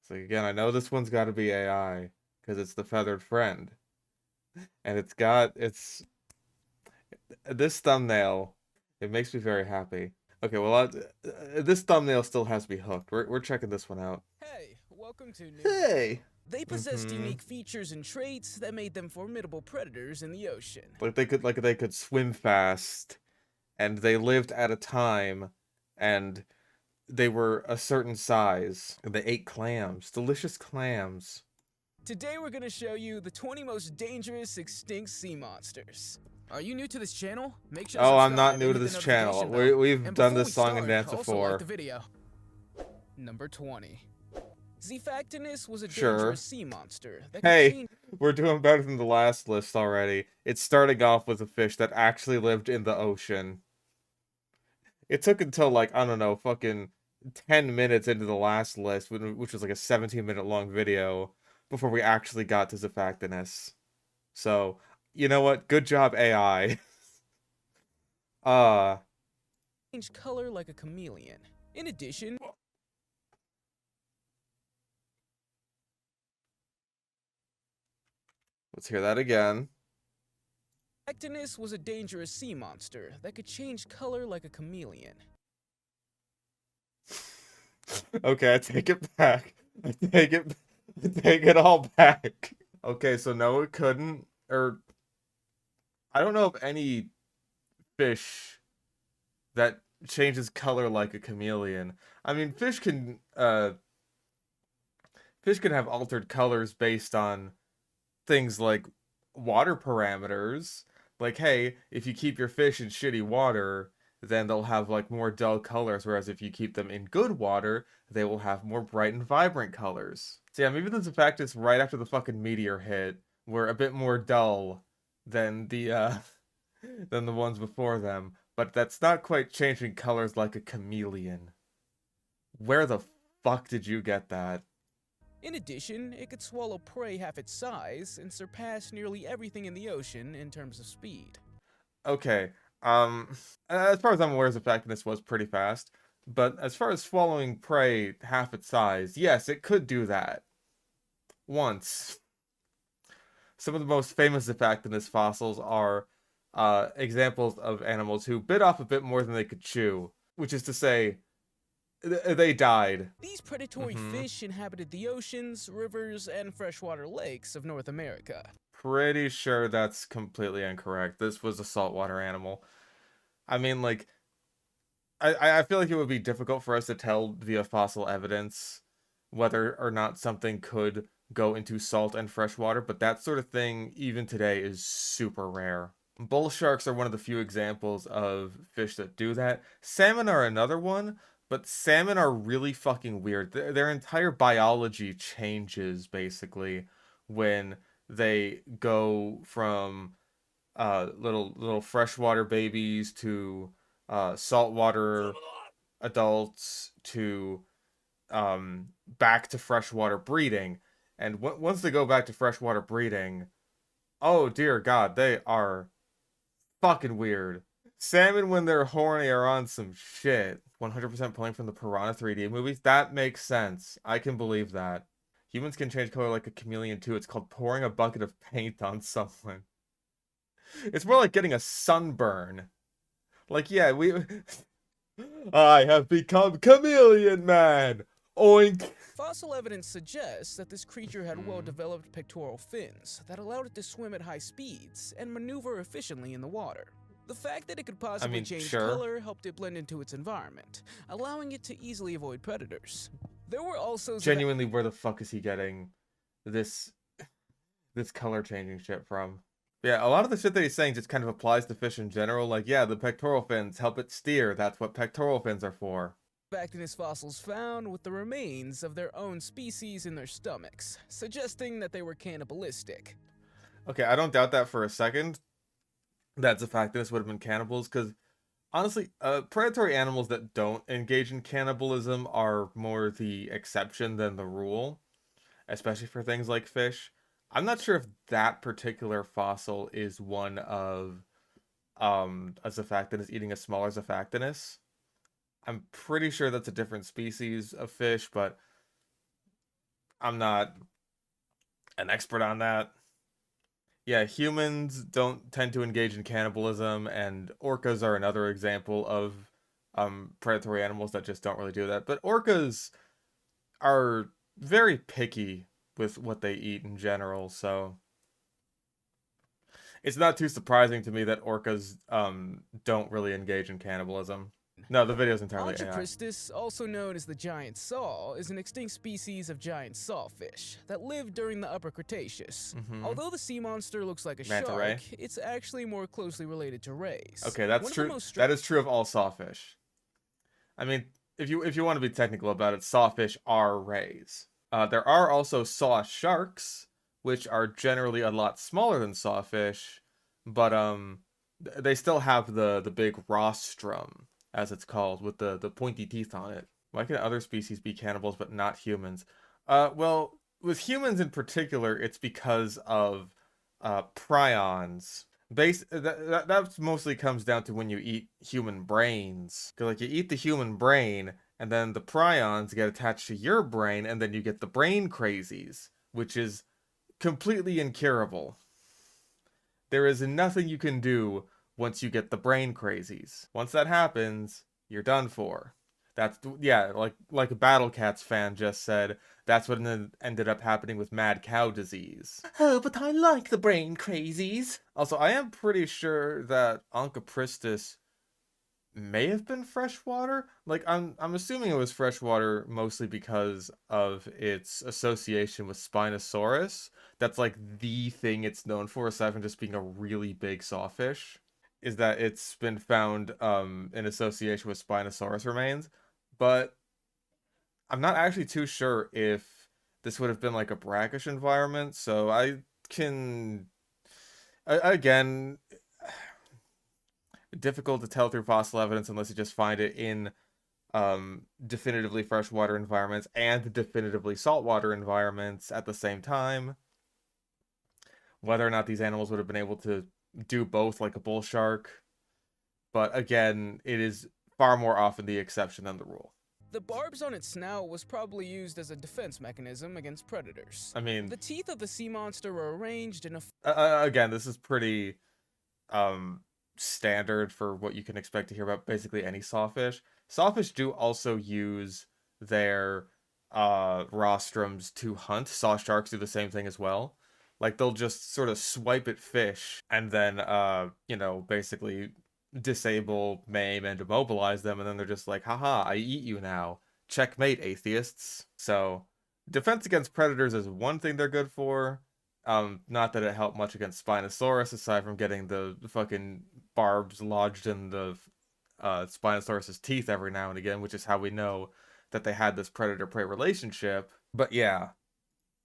So again, I know this one's got to be AI because it's the feathered friend, and this thumbnail. It makes me very happy. Okay, well, this thumbnail still has me hooked. We're checking this one out. Hey, welcome to new Hey. video. They possessed unique features and traits that made them formidable predators in the ocean. Like they could swim fast, and they lived at a time, and they were a certain size. And they ate clams, delicious clams. Today we're gonna show you the 20 most dangerous extinct sea monsters. Are you new to this channel? Make sure to Oh, subscribe I'm not and new to hit the this channel. notification bell. We've And done before this we song and start, dance also before. like the video. Number 20. Xiphactinus was a Sure. dangerous sea monster that could Hey, change. we're doing better than the last list already. It's starting off with a fish that actually lived in the ocean. It took until, like, I don't know, fucking 10 minutes into the last list, which was like a 17-minute long video, before we actually got to Xiphactinus. So, you know what? Good job, AI. Change color like a chameleon. In addition, Let's hear that again. Xiphactinus was a dangerous sea monster that could change color like a chameleon. Okay, I take it back. I take it all back. Okay, so no, it couldn't. Or I don't know of any fish that changes color like a chameleon. I mean, fish can have altered colors based on things like water parameters. Like, hey, if you keep your fish in shitty water, then they'll have like more dull colors, whereas if you keep them in good water, they will have more bright and vibrant colors. So yeah, maybe the fact is right after the fucking meteor hit, were a bit more dull than the than the ones before them, but that's not quite changing colors like a chameleon. Where the fuck did you get that? In addition, it could swallow prey half its size and surpass nearly everything in the ocean in terms of speed. Okay, as far as I'm aware, Xiphactinus was pretty fast, but as far as swallowing prey half its size, yes, it could do that. Once. Some of the most famous Xiphactinus fossils are examples of animals who bit off a bit more than they could chew, which is to say, they died. These predatory fish inhabited the oceans, rivers, and freshwater lakes of North America. Pretty sure that's completely incorrect. This was a saltwater animal. I mean, like, I feel like it would be difficult for us to tell via fossil evidence whether or not something could go into salt and freshwater, but that sort of thing, even today, is super rare. Bull sharks are one of the few examples of fish that do that. Salmon are another one, but salmon are really fucking weird. Their entire biology changes, basically, when they go from little freshwater babies to saltwater adults to back to freshwater breeding. And once they go back to freshwater breeding, oh dear God, they are fucking weird. Salmon, when they're horny, are on some shit. 100% pulling from the Piranha 3D movies. That makes sense. I can believe that. Humans can change color like a chameleon too. It's called pouring a bucket of paint on someone. It's more like getting a sunburn. Like, yeah, I have become Chameleon Man! Oink! Fossil evidence suggests that this creature had well-developed pectoral fins that allowed it to swim at high speeds and maneuver efficiently in the water. The fact that it could possibly change color helped it blend into its environment, allowing it to easily avoid predators. There were also genuinely, where the fuck is he getting this color changing shit from? Yeah, a lot of the shit that he's saying just kind of applies to fish in general. Like, yeah, the pectoral fins help it steer. That's what pectoral fins are for. Xiphactinus fossils found with the remains of their own species in their stomachs, suggesting that they were cannibalistic. Okay, I don't doubt that for a second. That's a fact. This would have been cannibals, because honestly, predatory animals that don't engage in cannibalism are more the exception than the rule, especially for things like fish. I'm not sure if that particular fossil is one of a Xiphactinus eating a smaller Xiphactinus. I'm pretty sure that's a different species of fish, but I'm not an expert on that. Yeah, humans don't tend to engage in cannibalism, and orcas are another example of predatory animals that just don't really do that. But orcas are very picky with what they eat in general, so it's not too surprising to me that orcas don't really engage in cannibalism. No, the video's entirely AI. Onchopristis, also known as the giant saw, is an extinct species of giant sawfish that lived during the Upper Cretaceous. Although the sea monster looks like a shark, it's actually more closely related to rays. Okay, that's true. That is true of all sawfish. I mean, if you want to be technical about it, sawfish are rays. There are also saw sharks, which are generally a lot smaller than sawfish, but they still have the big rostrum, as it's called, with the pointy teeth on it. Why can other species be cannibals but not humans? Well, with humans in particular, it's because of prions. That mostly comes down to when you eat human brains. 'Cause, like, you eat the human brain, and then the prions get attached to your brain, and then you get the brain crazies, which is completely incurable. There is nothing you can do once you get the brain crazies. Once that happens, you're done for. That's, yeah, like a Battle Cats fan just said, that's what ended up happening with mad cow disease. Oh, but I like the brain crazies. Also, I am pretty sure that Onchopristis may have been freshwater. Like, I'm assuming it was freshwater mostly because of its association with Spinosaurus. That's like the thing it's known for, aside from just being a really big sawfish, is that it's been found in association with Spinosaurus remains. But I'm not actually too sure if this would have been like a brackish environment, so I can... Again, difficult to tell through fossil evidence unless you just find it in definitively freshwater environments and definitively saltwater environments at the same time. Whether or not these animals would have been able to do both like a bull shark. But again, it is far more often the exception than the rule. The barbs on its snout was probably used as a defense mechanism against predators. I mean, the teeth of the sea monster were arranged in a... again, this is pretty standard for what you can expect to hear about basically any sawfish. Sawfish do also use their rostrums to hunt. Saw sharks do the same thing as well. Like, they'll just sort of swipe at fish and then, you know, basically disable, maim, and immobilize them, and then they're just like, haha, I eat you now. Checkmate, atheists. So, defense against predators is one thing they're good for. Not that it helped much against Spinosaurus, aside from getting the fucking barbs lodged in the Spinosaurus's teeth every now and again, which is how we know that they had this predator-prey relationship. But yeah.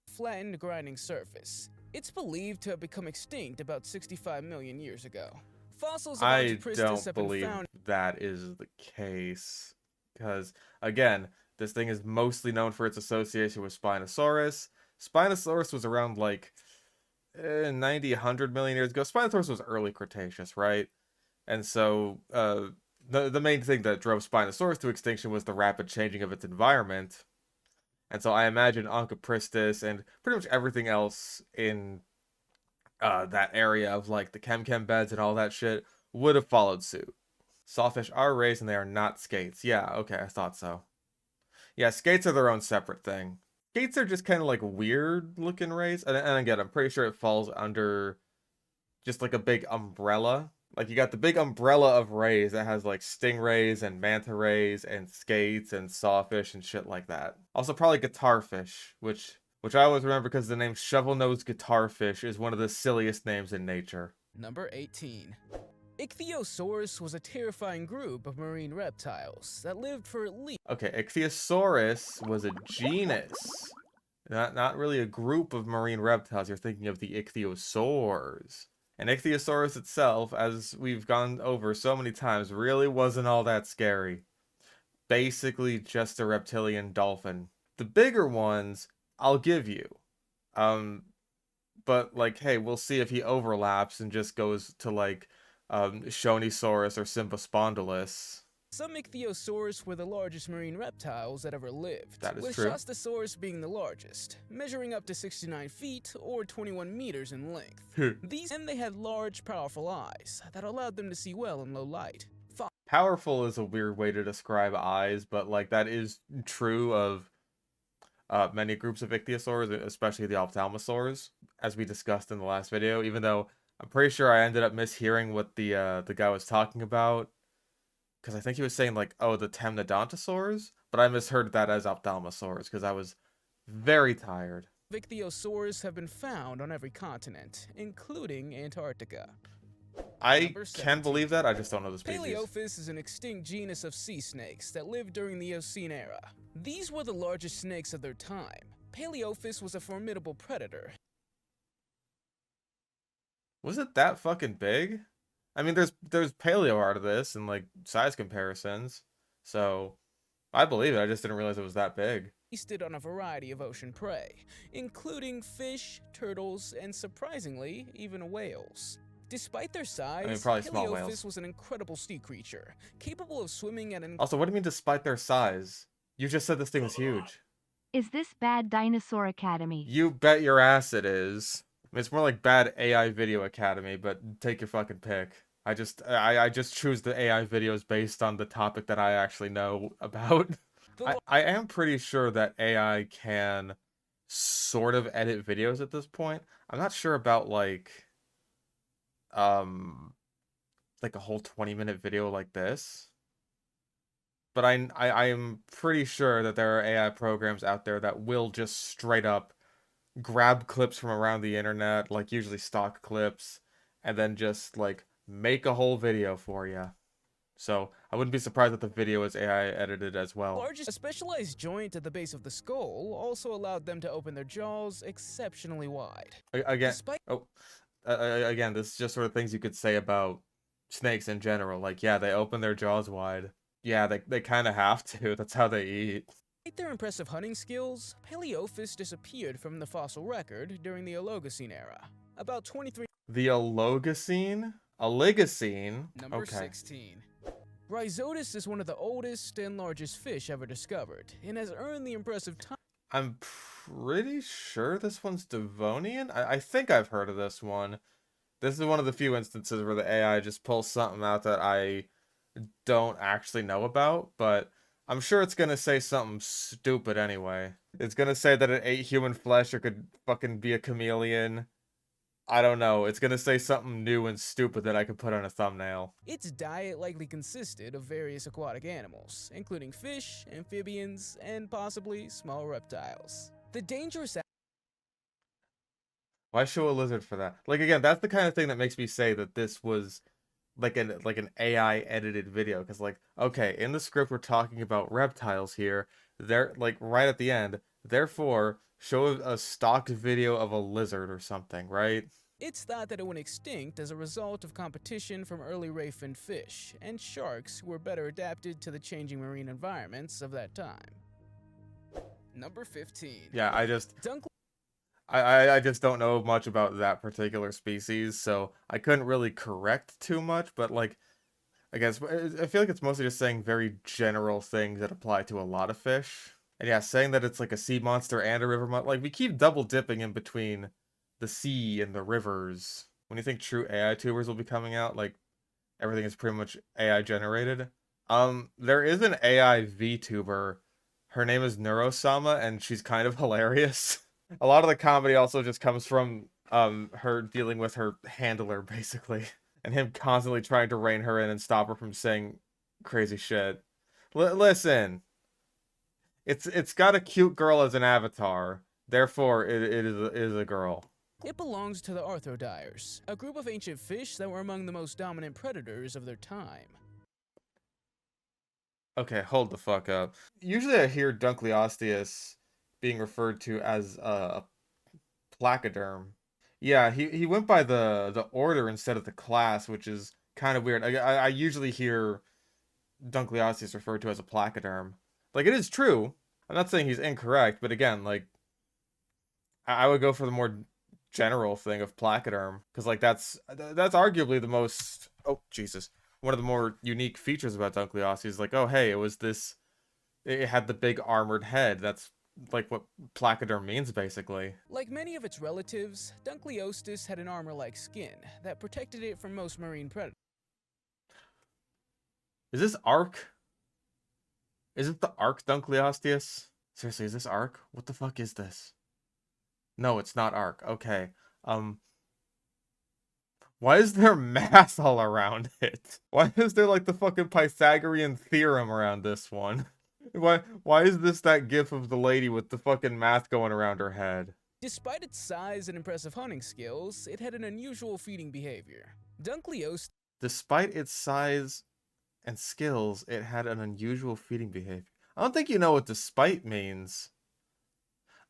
Flattened grinding surface. It's believed to have become extinct about 65 million years ago. Fossils of Onchopristis have been found. That is the case. Because, again, this thing is mostly known for its association with Spinosaurus. Spinosaurus was around, like, 90, 100 million years ago. Spinosaurus was early Cretaceous, right? And so, the main thing that drove Spinosaurus to extinction was the rapid changing of its environment. And so I imagine Onchopristis and pretty much everything else in that area of like the chem beds and all that shit would have followed suit. Sawfish are rays and they are not skates. Yeah, okay, I thought so. Yeah, skates are their own separate thing. Skates are just kind of like weird looking rays. And again, I'm pretty sure it falls under just like a big umbrella. Like, you got the big umbrella of rays that has like stingrays and manta rays and skates and sawfish and shit like that. Also probably guitarfish, which I always remember because the name shovel-nosed guitarfish is one of the silliest names in nature. Number 18. Ichthyosaurus was a terrifying group of marine reptiles that lived for at least... Okay, Ichthyosaurus was a genus. Not really a group of marine reptiles. You're thinking of the ichthyosaurs. And Ichthyosaurus itself, as we've gone over so many times, really wasn't all that scary. Basically just a reptilian dolphin. The bigger ones, I'll give you. But, like, hey, we'll see if he overlaps and just goes to, like, Shonisaurus or Sympospondylus. Some Ichthyosaurus were the largest marine reptiles that ever lived, That is with true. Shastasaurus being the largest, measuring up to 69 feet or 21 meters in length. And they had large, powerful eyes that allowed them to see well in low light. Powerful is a weird way to describe eyes, but like that is true of many groups of ichthyosaurs, especially the ophthalmosaurs, as we discussed in the last video. Even though I'm pretty sure I ended up mishearing what the guy was talking about, because I think he was saying like, oh, the temnodontosaurs, but I misheard that as ophthalmosaurs because I was very tired. Ichthyosaurs have been found on every continent, including Antarctica. I can believe that, I just don't know the species. Palaeophis is an extinct genus of sea snakes that lived during the Eocene era. These were the largest snakes of their time. Palaeophis was a formidable predator. Was it that fucking big? I mean, there's paleo art of this and like size comparisons, so I believe it. I just didn't realize it was that big. Feasted on a variety of ocean prey, including fish, turtles, and surprisingly, even whales. Despite their size, probably small Palaeophis whales. was an incredible sea creature, capable of swimming at an... Also, what do you mean despite their size? You just said this thing was huge. Is this Bad Dinosaur Academy? You bet your ass it is. I mean, it's more like Bad AI Video Academy, but take your fucking pick. I just choose the AI videos based on the topic that I actually know about. I am pretty sure that AI can sort of edit videos at this point. I'm not sure about like a whole 20-minute video like this. But I am pretty sure that there are AI programs out there that will just straight up grab clips from around the internet, like usually stock clips, and then just like make a whole video for you. So I wouldn't be surprised if the video is AI edited as well. A specialized joint at the base of the skull also allowed them to open their jaws exceptionally wide. Again, again, this is just sort of things you could say about snakes in general. Like, yeah, they open their jaws wide. Yeah, they kind of have to. That's how they eat. Despite their impressive hunting skills, Palaeophis disappeared from the fossil record during the Oligocene era. About 23... The Oligocene? Oligocene? Number 16. Rhizodus is one of the oldest and largest fish ever discovered, and has earned the impressive title. I'm pretty sure this one's Devonian? I think I've heard of this one. This is one of the few instances where the AI just pulls something out that I don't actually know about, but I'm sure it's gonna say something stupid anyway. It's gonna say that it ate human flesh or could fucking be a chameleon. I don't know. It's gonna say something new and stupid that I could put on a thumbnail. Its diet likely consisted of various aquatic animals, including fish, amphibians, and possibly small reptiles. The dangerous... Why show a lizard for that? Like, again, that's the kind of thing that makes me say that this was like an AI edited video, because like, okay, in the script we're talking about reptiles here. They're like right at the end, therefore show a stock video of a lizard or something, right? It's thought that it went extinct as a result of competition from early ray-finned fish and sharks who were better adapted to the changing marine environments of that time. Number 15. Yeah, I just don't know much about that particular species, so I couldn't really correct too much, but like, I guess, I feel like it's mostly just saying very general things that apply to a lot of fish. And yeah, saying that it's like a sea monster and a river monster, like we keep double dipping in between the sea and the rivers. When you think true AI tubers will be coming out, like everything is pretty much AI generated. There is an AI VTuber. Her name is Neurosama, and she's kind of hilarious. A lot of the comedy also just comes from her dealing with her handler, basically, and him constantly trying to rein her in and stop her from saying crazy shit. Listen, it's got a cute girl as an avatar, therefore it is a girl. It belongs to the arthrodires, a group of ancient fish that were among the most dominant predators of their time. Okay, hold the fuck up. Usually I hear Dunkleosteus being referred to as a placoderm. Yeah, he went by the order instead of the class, which is kind of weird. I usually hear Dunkleosteus referred to as a placoderm. Like, it is true. I'm not saying he's incorrect, but again, like, I would go for the more general thing of placoderm, because like that's arguably the most... Oh, Jesus. one of the more unique features about Dunkleosteus is like, oh hey, it had the big armored head. That's like what placoderm means, basically. Like many of its relatives, Dunkleosteus had an armor-like skin that protected it from most marine predators. Is this Ark? Is it the Ark Dunkleosteus? Seriously, is this Ark? What the fuck is this? No, it's not Ark. Okay. Why is there mass all around it? Why is there like the fucking Pythagorean theorem around this one? Why is this that gif of the lady with the fucking math going around her head? Despite its size and impressive hunting skills, it had an unusual feeding behavior. Dunkleosteus... Despite its size and skills, it had an unusual feeding behavior. I don't think you know what despite means.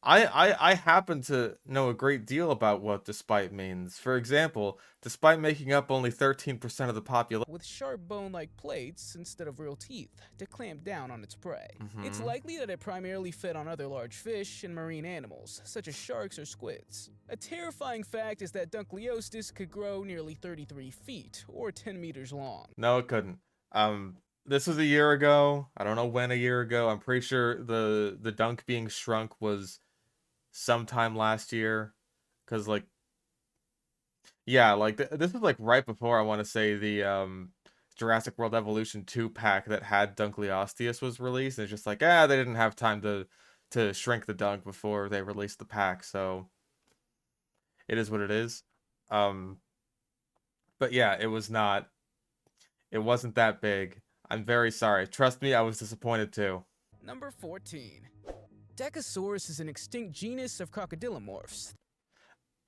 I happen to know a great deal about what despite means. For example, despite making up only 13% of the population with sharp bone-like plates instead of real teeth to clamp down on its prey. It's likely that it primarily fed on other large fish and marine animals, such as sharks or squids. A terrifying fact is that Dunkleosteus could grow nearly 33 feet, or 10 meters long. No, it couldn't. This was a year ago. I don't know when a year ago. I'm pretty sure the dunk being shrunk was sometime last year, because like, yeah, like this was like right before, I want to say, the Jurassic World Evolution 2 pack that had Dunkleosteus was released, and it's just like, they didn't have time to shrink the dunk before they released the pack, so it is what it is. But yeah, it wasn't that big. I'm very sorry. Trust me, I was disappointed too. Number 14. Dakosaurus is an extinct genus of crocodilomorphs.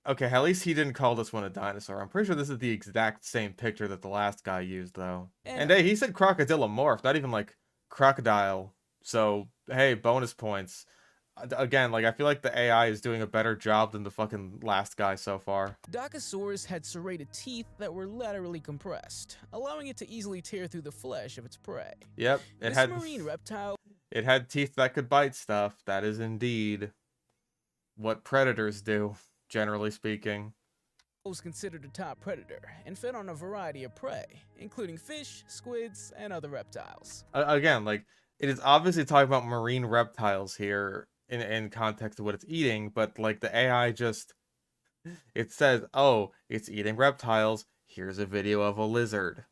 Okay, at least he didn't call this one a dinosaur. I'm pretty sure this is the exact same picture that the last guy used, though. And hey, he said crocodilomorph, not even like crocodile. So, hey, bonus points. Again, like, I feel like the AI is doing a better job than the fucking last guy so far. Dakosaurus had serrated teeth that were laterally compressed, allowing it to easily tear through the flesh of its prey. Yep, this marine reptile... It had teeth that could bite stuff. That is indeed what predators do, generally speaking. Was considered a top predator and fed on a variety of prey, including fish, squids, and other reptiles. Again, like, it is obviously talking about marine reptiles here in context of what it's eating, but like the AI just, it says, oh, it's eating reptiles. Here's a video of a lizard.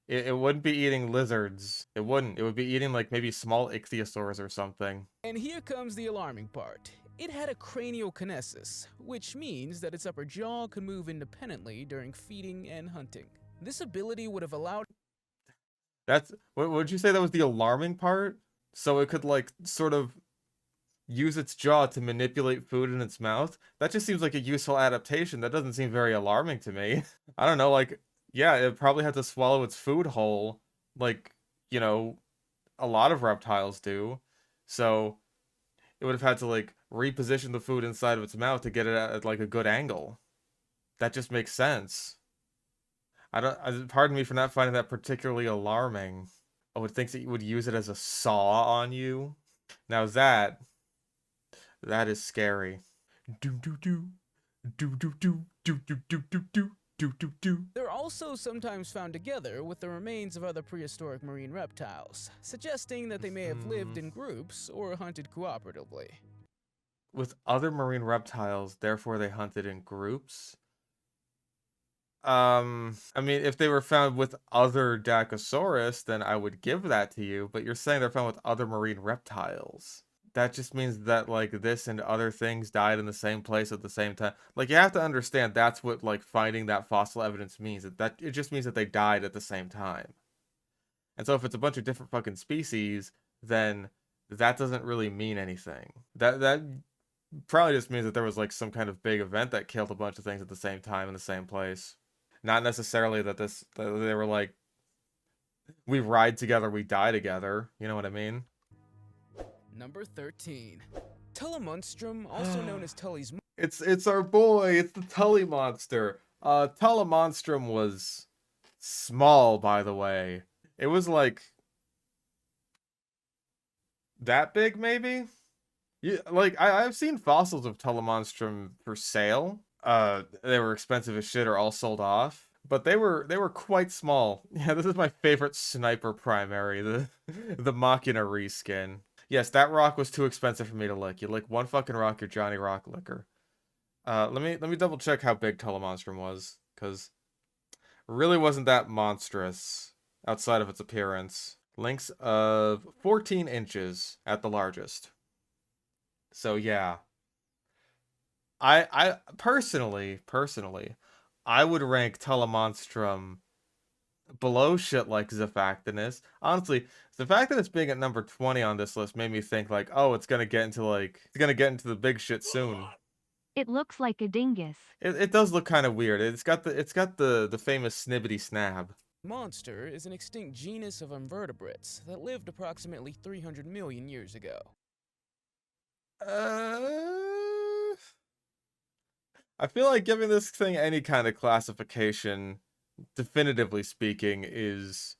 It wouldn't be eating lizards. It wouldn't. It would be eating like maybe small Ichthyosaurus or something. And here comes the alarming part. It had a craniokinesis, which means that its upper jaw could move independently during feeding and hunting. This ability would have allowed... What would you say that was the alarming part? So it could like sort of use its jaw to manipulate food in its mouth? That just seems like a useful adaptation. That doesn't seem very alarming to me. I don't know, like... Yeah, it probably had to swallow its food whole, like, you know, a lot of reptiles do. So it would have had to, like, reposition the food inside of its mouth to get it at like, a good angle. That just makes sense. Pardon me for not finding that particularly alarming. Oh, it thinks that you would use it as a saw on you? Now that is scary. Do-do-do. Do-do-do. Do-do-do-do-do. They're also sometimes found together with the remains of other prehistoric marine reptiles, suggesting that they may have lived in groups or hunted cooperatively. With other marine reptiles, therefore they hunted in groups? I mean, if they were found with other Dakosaurus, then I would give that to you, but you're saying they're found with other marine reptiles. That just means that, like, this and other things died in the same place at the same time. Like, you have to understand that's what, like, finding that fossil evidence means. It just means that they died at the same time. And so if it's a bunch of different fucking species, then that doesn't really mean anything. That probably just means that there was, like, some kind of big event that killed a bunch of things at the same time in the same place. Not necessarily that they were like, we ride together, we die together. You know what I mean? Number 13. Tullimonstrum, also known as Tully's... It's our boy, it's the Tully monster. Tullimonstrum was small, by the way. It was like that big, maybe? Yeah, like I've seen fossils of Tullimonstrum for sale. They were expensive as shit or all sold off. but they were quite small. Yeah, this is my favorite sniper primary, the Machina reskin. Yes, that rock was too expensive for me to lick. You lick one fucking rock, you're Johnny Rock Licker. Let me double check how big Tullimonstrum was, because really wasn't that monstrous outside of its appearance. Lengths of 14 inches at the largest. So yeah. I personally, I would rank Tullimonstrum below shit like Xiphactinus. Honestly, Xiphactinus being at number 20 on this list made me think like, oh, it's gonna get into the big shit soon. It looks like a dingus. It does look kind of weird. It's got the famous snibbity snab. Monster is an extinct genus of invertebrates that lived approximately 300 million years ago. I feel like giving this thing any kind of classification, definitively speaking, is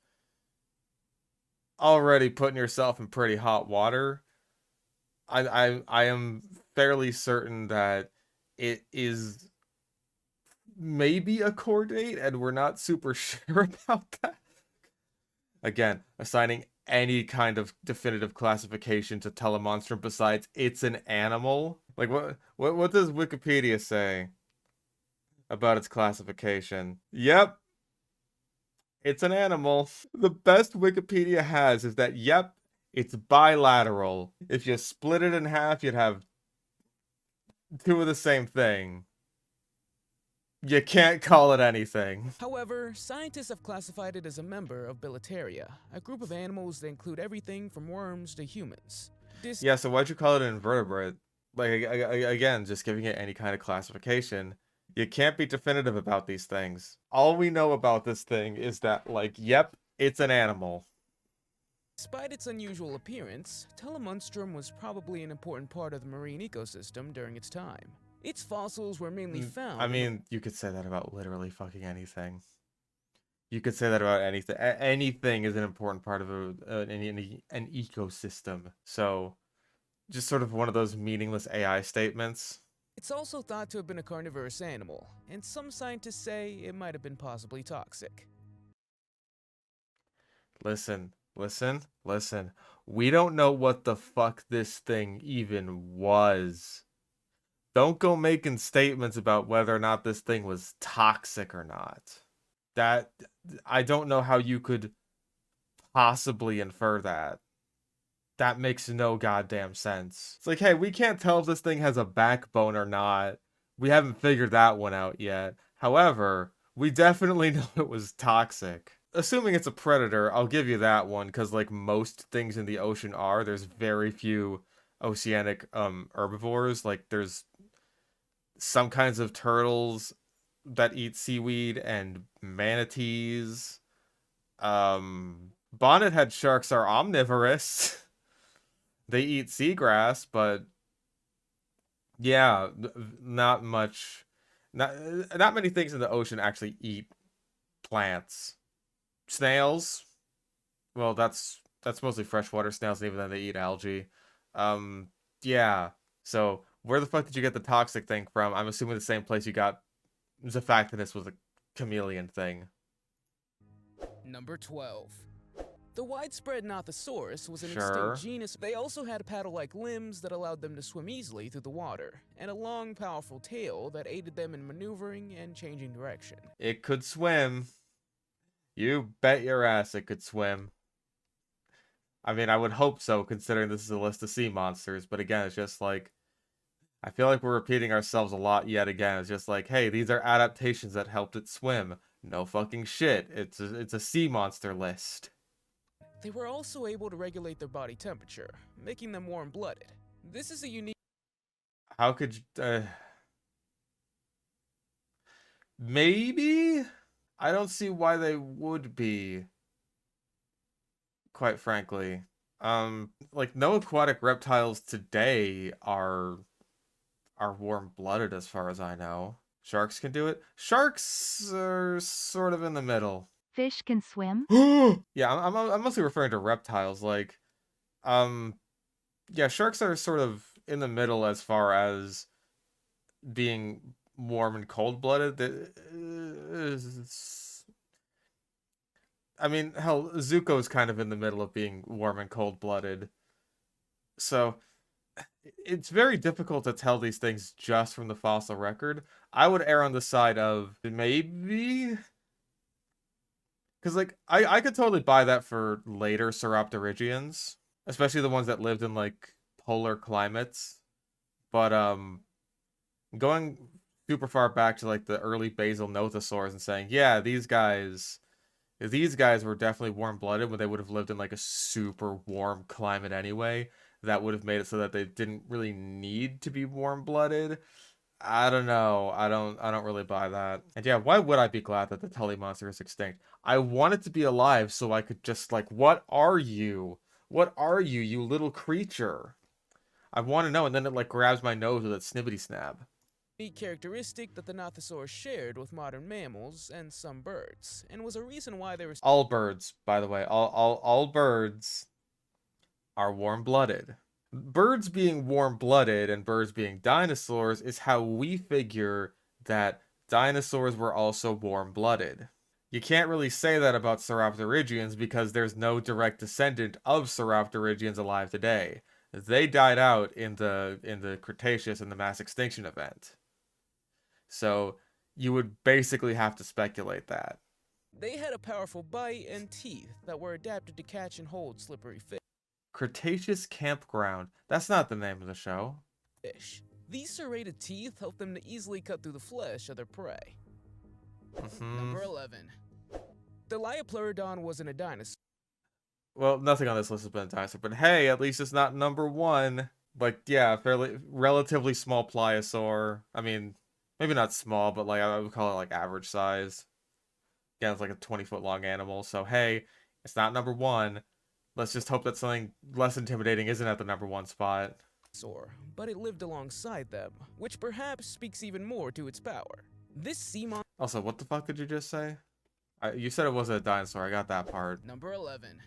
already putting yourself in pretty hot water. I am fairly certain that it is maybe a chordate, and we're not super sure about that. Again, assigning any kind of definitive classification to Tullimonstrum besides it's an animal. Like what does Wikipedia say about its classification? Yep. It's an animal. The best Wikipedia has is that yep, it's bilateral. If you split it in half, you'd have two of the same thing. You can't call it anything. However, scientists have classified it as a member of Bilateria, a group of animals that include everything from worms to humans. Yeah, so why'd you call it an invertebrate? Like, again, just giving it any kind of classification. You can't be definitive about these things. All we know about this thing is that, like, yep, it's an animal. Despite its unusual appearance, Tullimonstrum was probably an important part of the marine ecosystem during its time. Its fossils were mainly found. I mean, you could say that about literally fucking anything. You could say that about anything. Anything is an important part of an ecosystem. So, just sort of one of those meaningless AI statements. It's also thought to have been a carnivorous animal, and some scientists say it might have been possibly toxic. Listen. We don't know what the fuck this thing even was. Don't go making statements about whether or not this thing was toxic or not. That, I don't know how you could possibly infer that. That makes no goddamn sense. It's like, hey, we can't tell if this thing has a backbone or not. We haven't figured that one out yet. However, we definitely know it was toxic. Assuming it's a predator, I'll give you that one, because like most things in the ocean are, there's very few oceanic herbivores. Like there's some kinds of turtles that eat seaweed and manatees. Bonnethead sharks are omnivorous. They eat seagrass, but yeah, not much. Not many things in the ocean actually eat plants. Snails, well, that's mostly freshwater snails, and even then they eat algae. Yeah. So where the fuck did you get the toxic thing from? I'm assuming the same place you got Xiphactinus was a chameleon thing. Number 12. The widespread Nothosaurus was an extinct genus. They also had paddle-like limbs that allowed them to swim easily through the water, and a long, powerful tail that aided them in maneuvering and changing direction. It could swim. You bet your ass it could swim. I mean, I would hope so, considering this is a list of sea monsters, but again, it's just like, I feel like we're repeating ourselves a lot yet again. It's just like, hey, these are adaptations that helped it swim. No fucking shit. It's a sea monster list. They were also able to regulate their body temperature, making them warm-blooded. This is a unique... How could you... Maybe? I don't see why they would be, quite frankly. Like, no aquatic reptiles today are warm-blooded as far as I know. Sharks can do it. Sharks are sort of in the middle. Fish can swim? Yeah, I'm mostly referring to reptiles. Like, yeah, sharks are sort of in the middle as far as being warm and cold-blooded. I mean, hell, Zuko's kind of in the middle of being warm and cold-blooded. So it's very difficult to tell these things just from the fossil record. I would err on the side of maybe... Because, like, I could totally buy that for later Sauropterigians. Especially the ones that lived in, like, polar climates. But, going super far back to, like, the early basal Nothosaurs and saying, yeah, these guys were definitely warm-blooded when they would have lived in, like, a super warm climate anyway. That would have made it so that they didn't really need to be warm-blooded. I don't know. I don't really buy that. And yeah, why would I be glad that the Tullimonstrum is extinct? I want it to be alive so I could just, like, what are you? What are you, you little creature? I want to know, and then it, like, grabs my nose with its snippety snap. Unique characteristic that the Nothosaurus shared with modern mammals and some birds, and was a reason why they were... All birds, by the way. All birds are warm-blooded. Birds being warm-blooded and birds being dinosaurs is how we figure that dinosaurs were also warm-blooded. You can't really say that about Sauropterigians because there's no direct descendant of Sauropterigians alive today. They died out in the Cretaceous in the mass extinction event. So you would basically have to speculate that. They had a powerful bite and teeth that were adapted to catch and hold slippery fish. Cretaceous Campground. That's not the name of the show. These serrated teeth help them to easily cut through the flesh of their prey. Number 11. The Liopleurodon wasn't a dinosaur. Well, nothing on this list has been a dinosaur, but hey, at least it's not number 1. Like, yeah, relatively small pliosaur. I mean, maybe not small, but like I would call it like average size. Yeah, it's like a 20-foot long animal. So hey, it's not number 1. Let's just hope that something less intimidating isn't at the number 1 spot. But it lived alongside them, which perhaps speaks even more to its power. This sea monster... Also, what the fuck did you just say? You said it wasn't a dinosaur. I got that part. Number 11.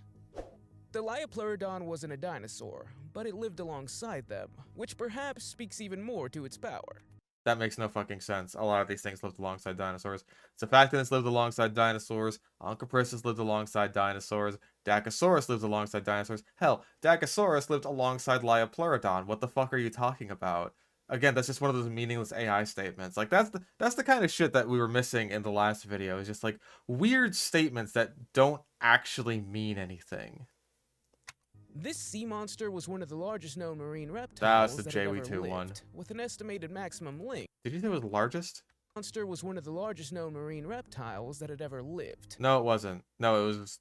The Liopleurodon wasn't a dinosaur, but it lived alongside them, which perhaps speaks even more to its power. That makes no fucking sense. A lot of these things lived alongside dinosaurs. Xiphactinus lived alongside dinosaurs. Onchopristis lived alongside dinosaurs. Dakosaurus lived alongside dinosaurs. Hell, Dakosaurus lived alongside Liopleurodon. What the fuck are you talking about? Again, that's just one of those meaningless AI statements. Like, that's the kind of shit that we were missing in the last video. It's just, like, weird statements that don't actually mean anything. This sea monster was one of the largest known marine reptiles That's the JW2 one. With an estimated maximum length. Did you say it was largest? The monster was one of the largest known marine reptiles that had ever lived. No, it wasn't. No, it was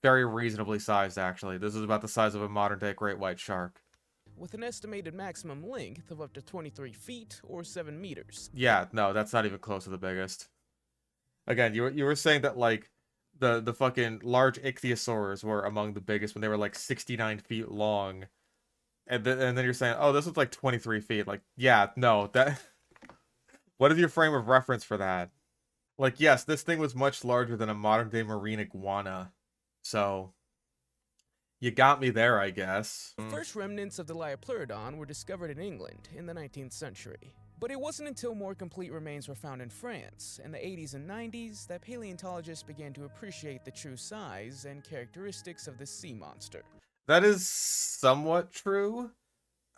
very reasonably sized, actually. This is about the size of a modern-day great white shark. With an estimated maximum length of up to 23 feet or 7 meters. Yeah, no, that's not even close to the biggest. Again, you were saying that, like, the fucking large Ichthyosaurus were among the biggest when they were like 69 feet long. And then you're saying, oh, this was like 23 feet. Like, yeah, no, that... What is your frame of reference for that? Like, yes, this thing was much larger than a modern-day marine iguana. So, you got me there, I guess. The first remnants of the Liopleurodon were discovered in England in the 19th century. But it wasn't until more complete remains were found in France in the 80s and 90s that paleontologists began to appreciate the true size and characteristics of this sea monster. That is somewhat true.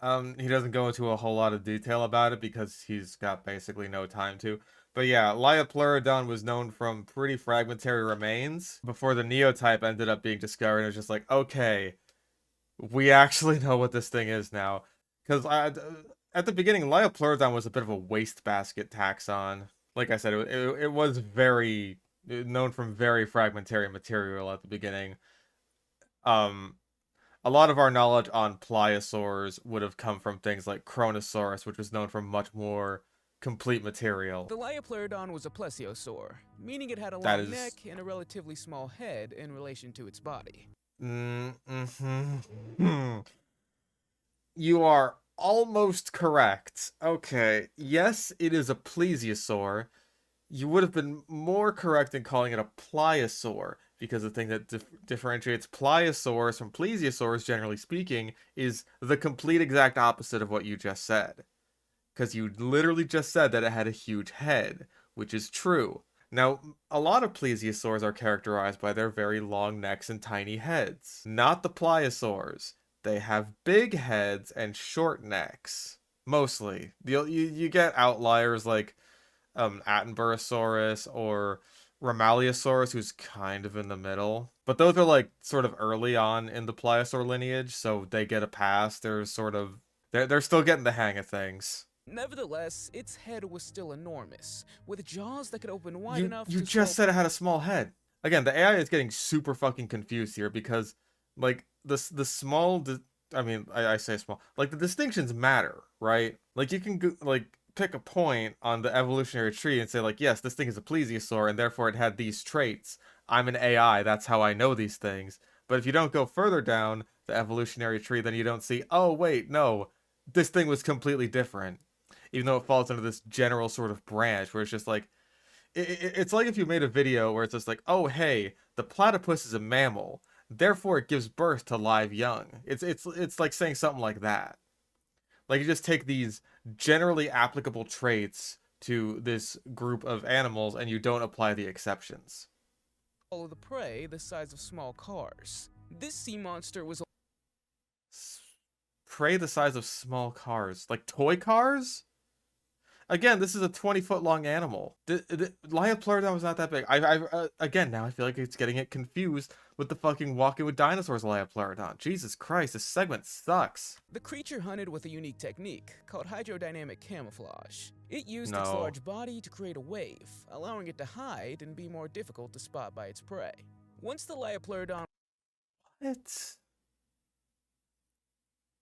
He doesn't go into a whole lot of detail about it because he's got basically no time to. But yeah, Liopleurodon was known from pretty fragmentary remains before the neotype ended up being discovered. It was just like, okay, we actually know what this thing is now. Because at the beginning, Liopleurodon was a bit of a wastebasket taxon. Like I said, it was very known from very fragmentary material at the beginning. A lot of our knowledge on pliosaurs would have come from things like Kronosaurus, which was known from much more complete material. The Liopleurodon was a plesiosaur, meaning it had a long neck and a relatively small head in relation to its body. You are almost correct. Okay, yes, it is a plesiosaur. You would have been more correct in calling it a pliosaur, because the thing that differentiates pliosaurs from plesiosaurs, generally speaking, is the complete exact opposite of what you just said. because you literally just said that it had a huge head, which is true. Now, a lot of plesiosaurs are characterized by their very long necks and tiny heads. Not the pliosaurs. They have big heads and short necks. Mostly. You get outliers like Attenborosaurus or Ramaliosaurus, who's kind of in the middle. But those are like sort of early on in the pliosaur lineage, so they get a pass. They're still getting the hang of things. Nevertheless, its head was still enormous, with jaws that could open wide enough You just said it had a small head. Again, the AI is getting super fucking confused here because, like, the small... I say small. Like, the distinctions matter, right? Like, you can, pick a point on the evolutionary tree and say, like, yes, this thing is a plesiosaur, and therefore it had these traits. I'm an AI, that's how I know these things. But if you don't go further down the evolutionary tree, then you don't see, oh, wait, no, this thing was completely different. Even though it falls under this general sort of branch where it's just like, it's like if you made a video where it's just like, oh, hey, the platypus is a mammal, therefore it gives birth to live young. It's like saying something like that. Like, you just take these generally applicable traits to this group of animals and you don't apply the exceptions. Follow the prey the size of small cars. This sea monster was prey the size of small cars, like toy cars. Again, this is a 20-foot long animal. Liopleurodon was not that big. Again, now I feel like it's getting it confused with the fucking Walking with Dinosaurs Liopleurodon. Jesus Christ, this segment sucks. The creature hunted with a unique technique called hydrodynamic camouflage. It used its large body to create a wave, allowing it to hide and be more difficult to spot by its prey. Once the Liopleurodon...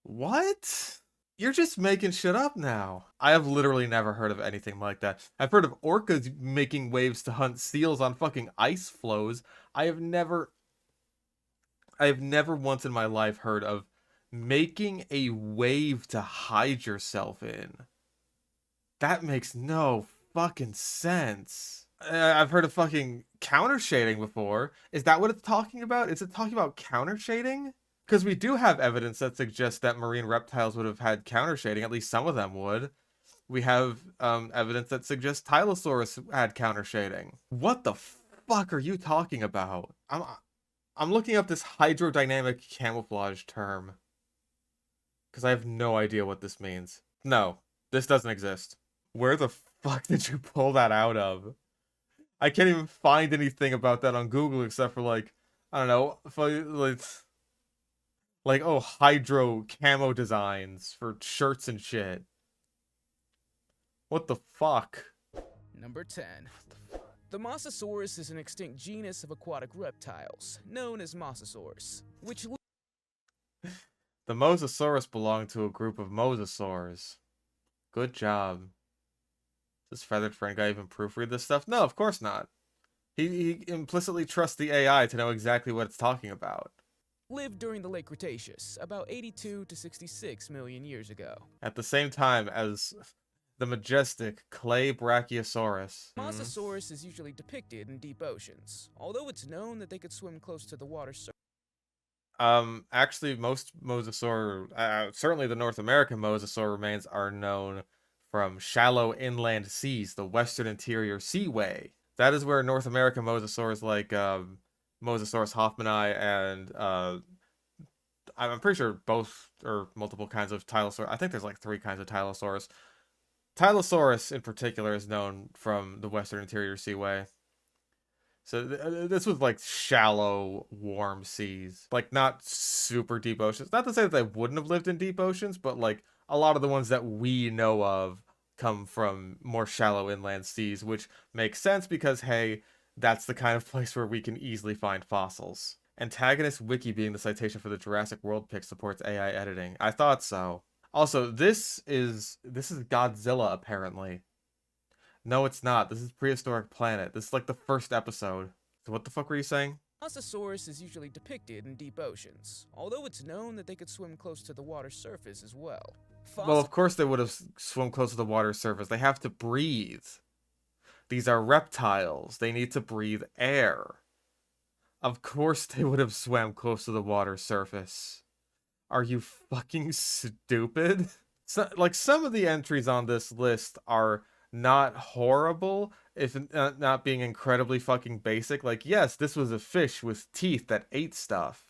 What? You're just making shit up now. I have literally never heard of anything like that. I've heard of orcas making waves to hunt seals on fucking ice floes. I have never once in my life heard of making a wave to hide yourself in. That makes no fucking sense. I've heard of fucking counter shading before. Is that what it's talking about? Is it talking about counter shading? Because we do have evidence that suggests that marine reptiles would have had counter shading. At least some of them would. We have evidence that suggests Tylosaurus had counter shading. What the fuck are you talking about? I'm looking up this hydrodynamic camouflage term. Because I have no idea what this means. No, this doesn't exist. Where the fuck did you pull that out of? I can't even find anything about that on Google except for, like, I don't know, like, oh, hydro camo designs for shirts and shit. What the fuck? Number 10. The Mosasaurus is an extinct genus of aquatic reptiles, known as Mosasaurus, which... The Mosasaurus belonged to a group of mosasaurs. Good job. Does Feathered Friend Guy even proofread this stuff? No, of course not. He implicitly trusts the AI to know exactly what it's talking about. Lived during the late Cretaceous, about 82 to 66 million years ago. At the same time as the majestic clay Brachiosaurus. Mosasaurus is usually depicted in deep oceans, although it's known that they could swim close to the water surface. Actually, most mosasaur, certainly the North American mosasaur remains are known from shallow inland seas, the Western Interior Seaway. That is where North American mosasaurs like, Mosasaurus hoffmanni and I'm pretty sure both or multiple kinds of Tylosaurus. I think there's like 3 kinds of Tylosaurus. Tylosaurus in particular is known from the Western Interior Seaway. So this was like shallow, warm seas, like not super deep oceans. Not to say that they wouldn't have lived in deep oceans, but like a lot of the ones that we know of come from more shallow inland seas, which makes sense because, hey, that's the kind of place where we can easily find fossils. Antagonist Wiki being the citation for the Jurassic World pic supports AI editing. I thought so. Also, this is Godzilla, apparently. No, it's not. This is Prehistoric Planet. This is like the first episode. So what the fuck were you saying? Mosasaurus is usually depicted in deep oceans, although it's known that they could swim close to the water surface as well. Well, of course they would have swum close to the water surface. They have to breathe. These are reptiles. They need to breathe air. Of course they would have swam close to the water surface. Are you fucking stupid? So, like, some of the entries on this list are not horrible, if not being incredibly fucking basic. Like, yes, this was a fish with teeth that ate stuff.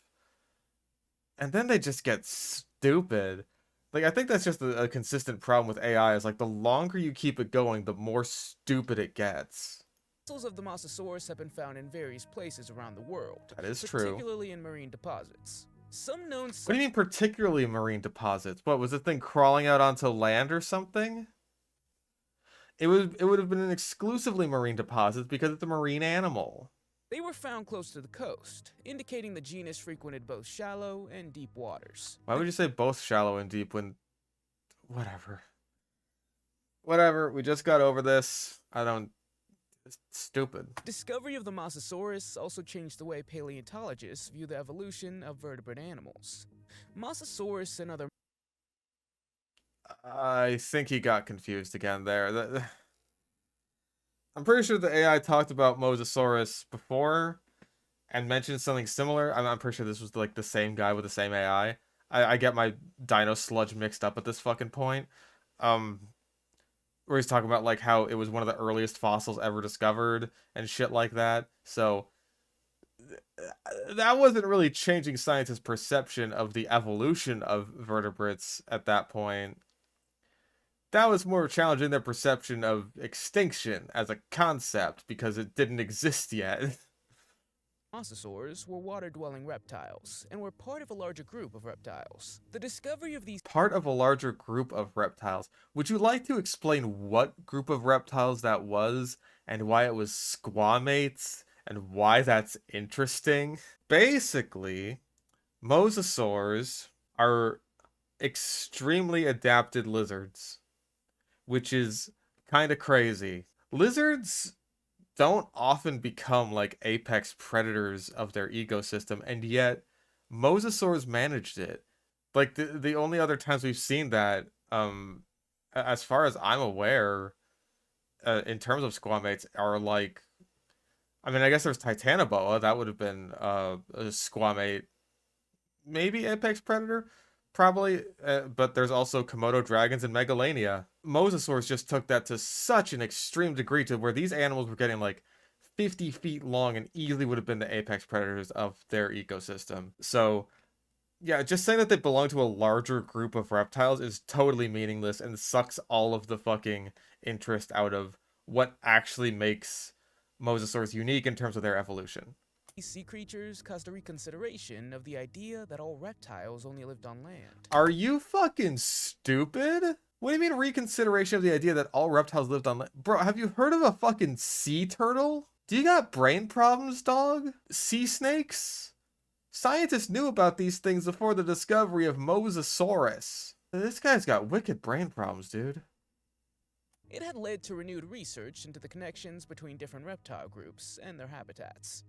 And then they just get stupid. Like, I think that's just a consistent problem with AI, is like, the longer you keep it going, the more stupid it gets. Fossils of the Mosasaurus have been found in various places around the world. That is true. Particularly in marine deposits. Some known... What do you mean particularly marine deposits? What, was the thing crawling out onto land or something? It would have been an exclusively marine deposits because it's a marine animal. They were found close to the coast, indicating the genus frequented both shallow and deep waters. Why would you say both shallow and deep when... Whatever. Whatever, we just got over this. It's stupid. Discovery of the Mosasaurus also changed the way paleontologists view the evolution of vertebrate animals. Mosasaurus and other... I think he got confused again there. I'm pretty sure the AI talked about Mosasaurus before and mentioned something similar. I'm pretty sure this was like the same guy with the same AI. I get my Dino Sludge mixed up at this fucking point. Where he's talking about like how it was one of the earliest fossils ever discovered and shit like that. So that wasn't really changing scientists' perception of the evolution of vertebrates at that point. That was more challenging their perception of extinction as a concept because it didn't exist yet. Mosasaurs were water-dwelling reptiles and were part of a larger group of reptiles. The discovery of these... Part of a larger group of reptiles. Would you like to explain what group of reptiles that was and why it was squamates and why that's interesting? Basically, mosasaurs are extremely adapted lizards, which is kind of crazy. Lizards don't often become like apex predators of their ecosystem, and yet mosasaurs managed it. Like the only other times we've seen that, as far as I'm aware, in terms of squamates, are like, I mean, I guess there's Titanoboa, that would have been a squamate, maybe apex predator, probably, but there's also Komodo dragons and Megalania. Mosasaurs just took that to such an extreme degree to where these animals were getting like 50 feet long and easily would have been the apex predators of their ecosystem. So yeah, just saying that they belong to a larger group of reptiles is totally meaningless and sucks all of the fucking interest out of what actually makes mosasaurs unique in terms of their evolution. These sea creatures caused a reconsideration of the idea that all reptiles only lived on land. Are you fucking stupid? What do you mean reconsideration of the idea that all reptiles lived on land? Bro, have you heard of a fucking sea turtle? Do you got brain problems, dog? Sea snakes? Scientists knew about these things before the discovery of Mosasaurus. This guy's got wicked brain problems, dude. It had led to renewed research into the connections between different reptile groups and their habitats.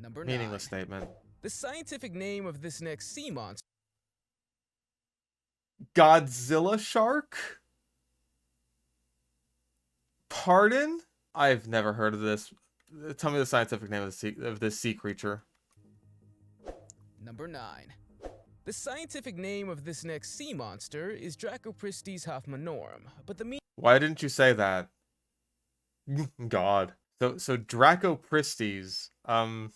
Number 9. Meaningless statement. The scientific name of this next sea monster... Godzilla Shark? Pardon? I've never heard of this. Tell me the scientific name of this sea creature. Number 9. The scientific name of this next sea monster is Dracopristis hoffmanorum, but the Why didn't you say that? God. So Dracopristis, I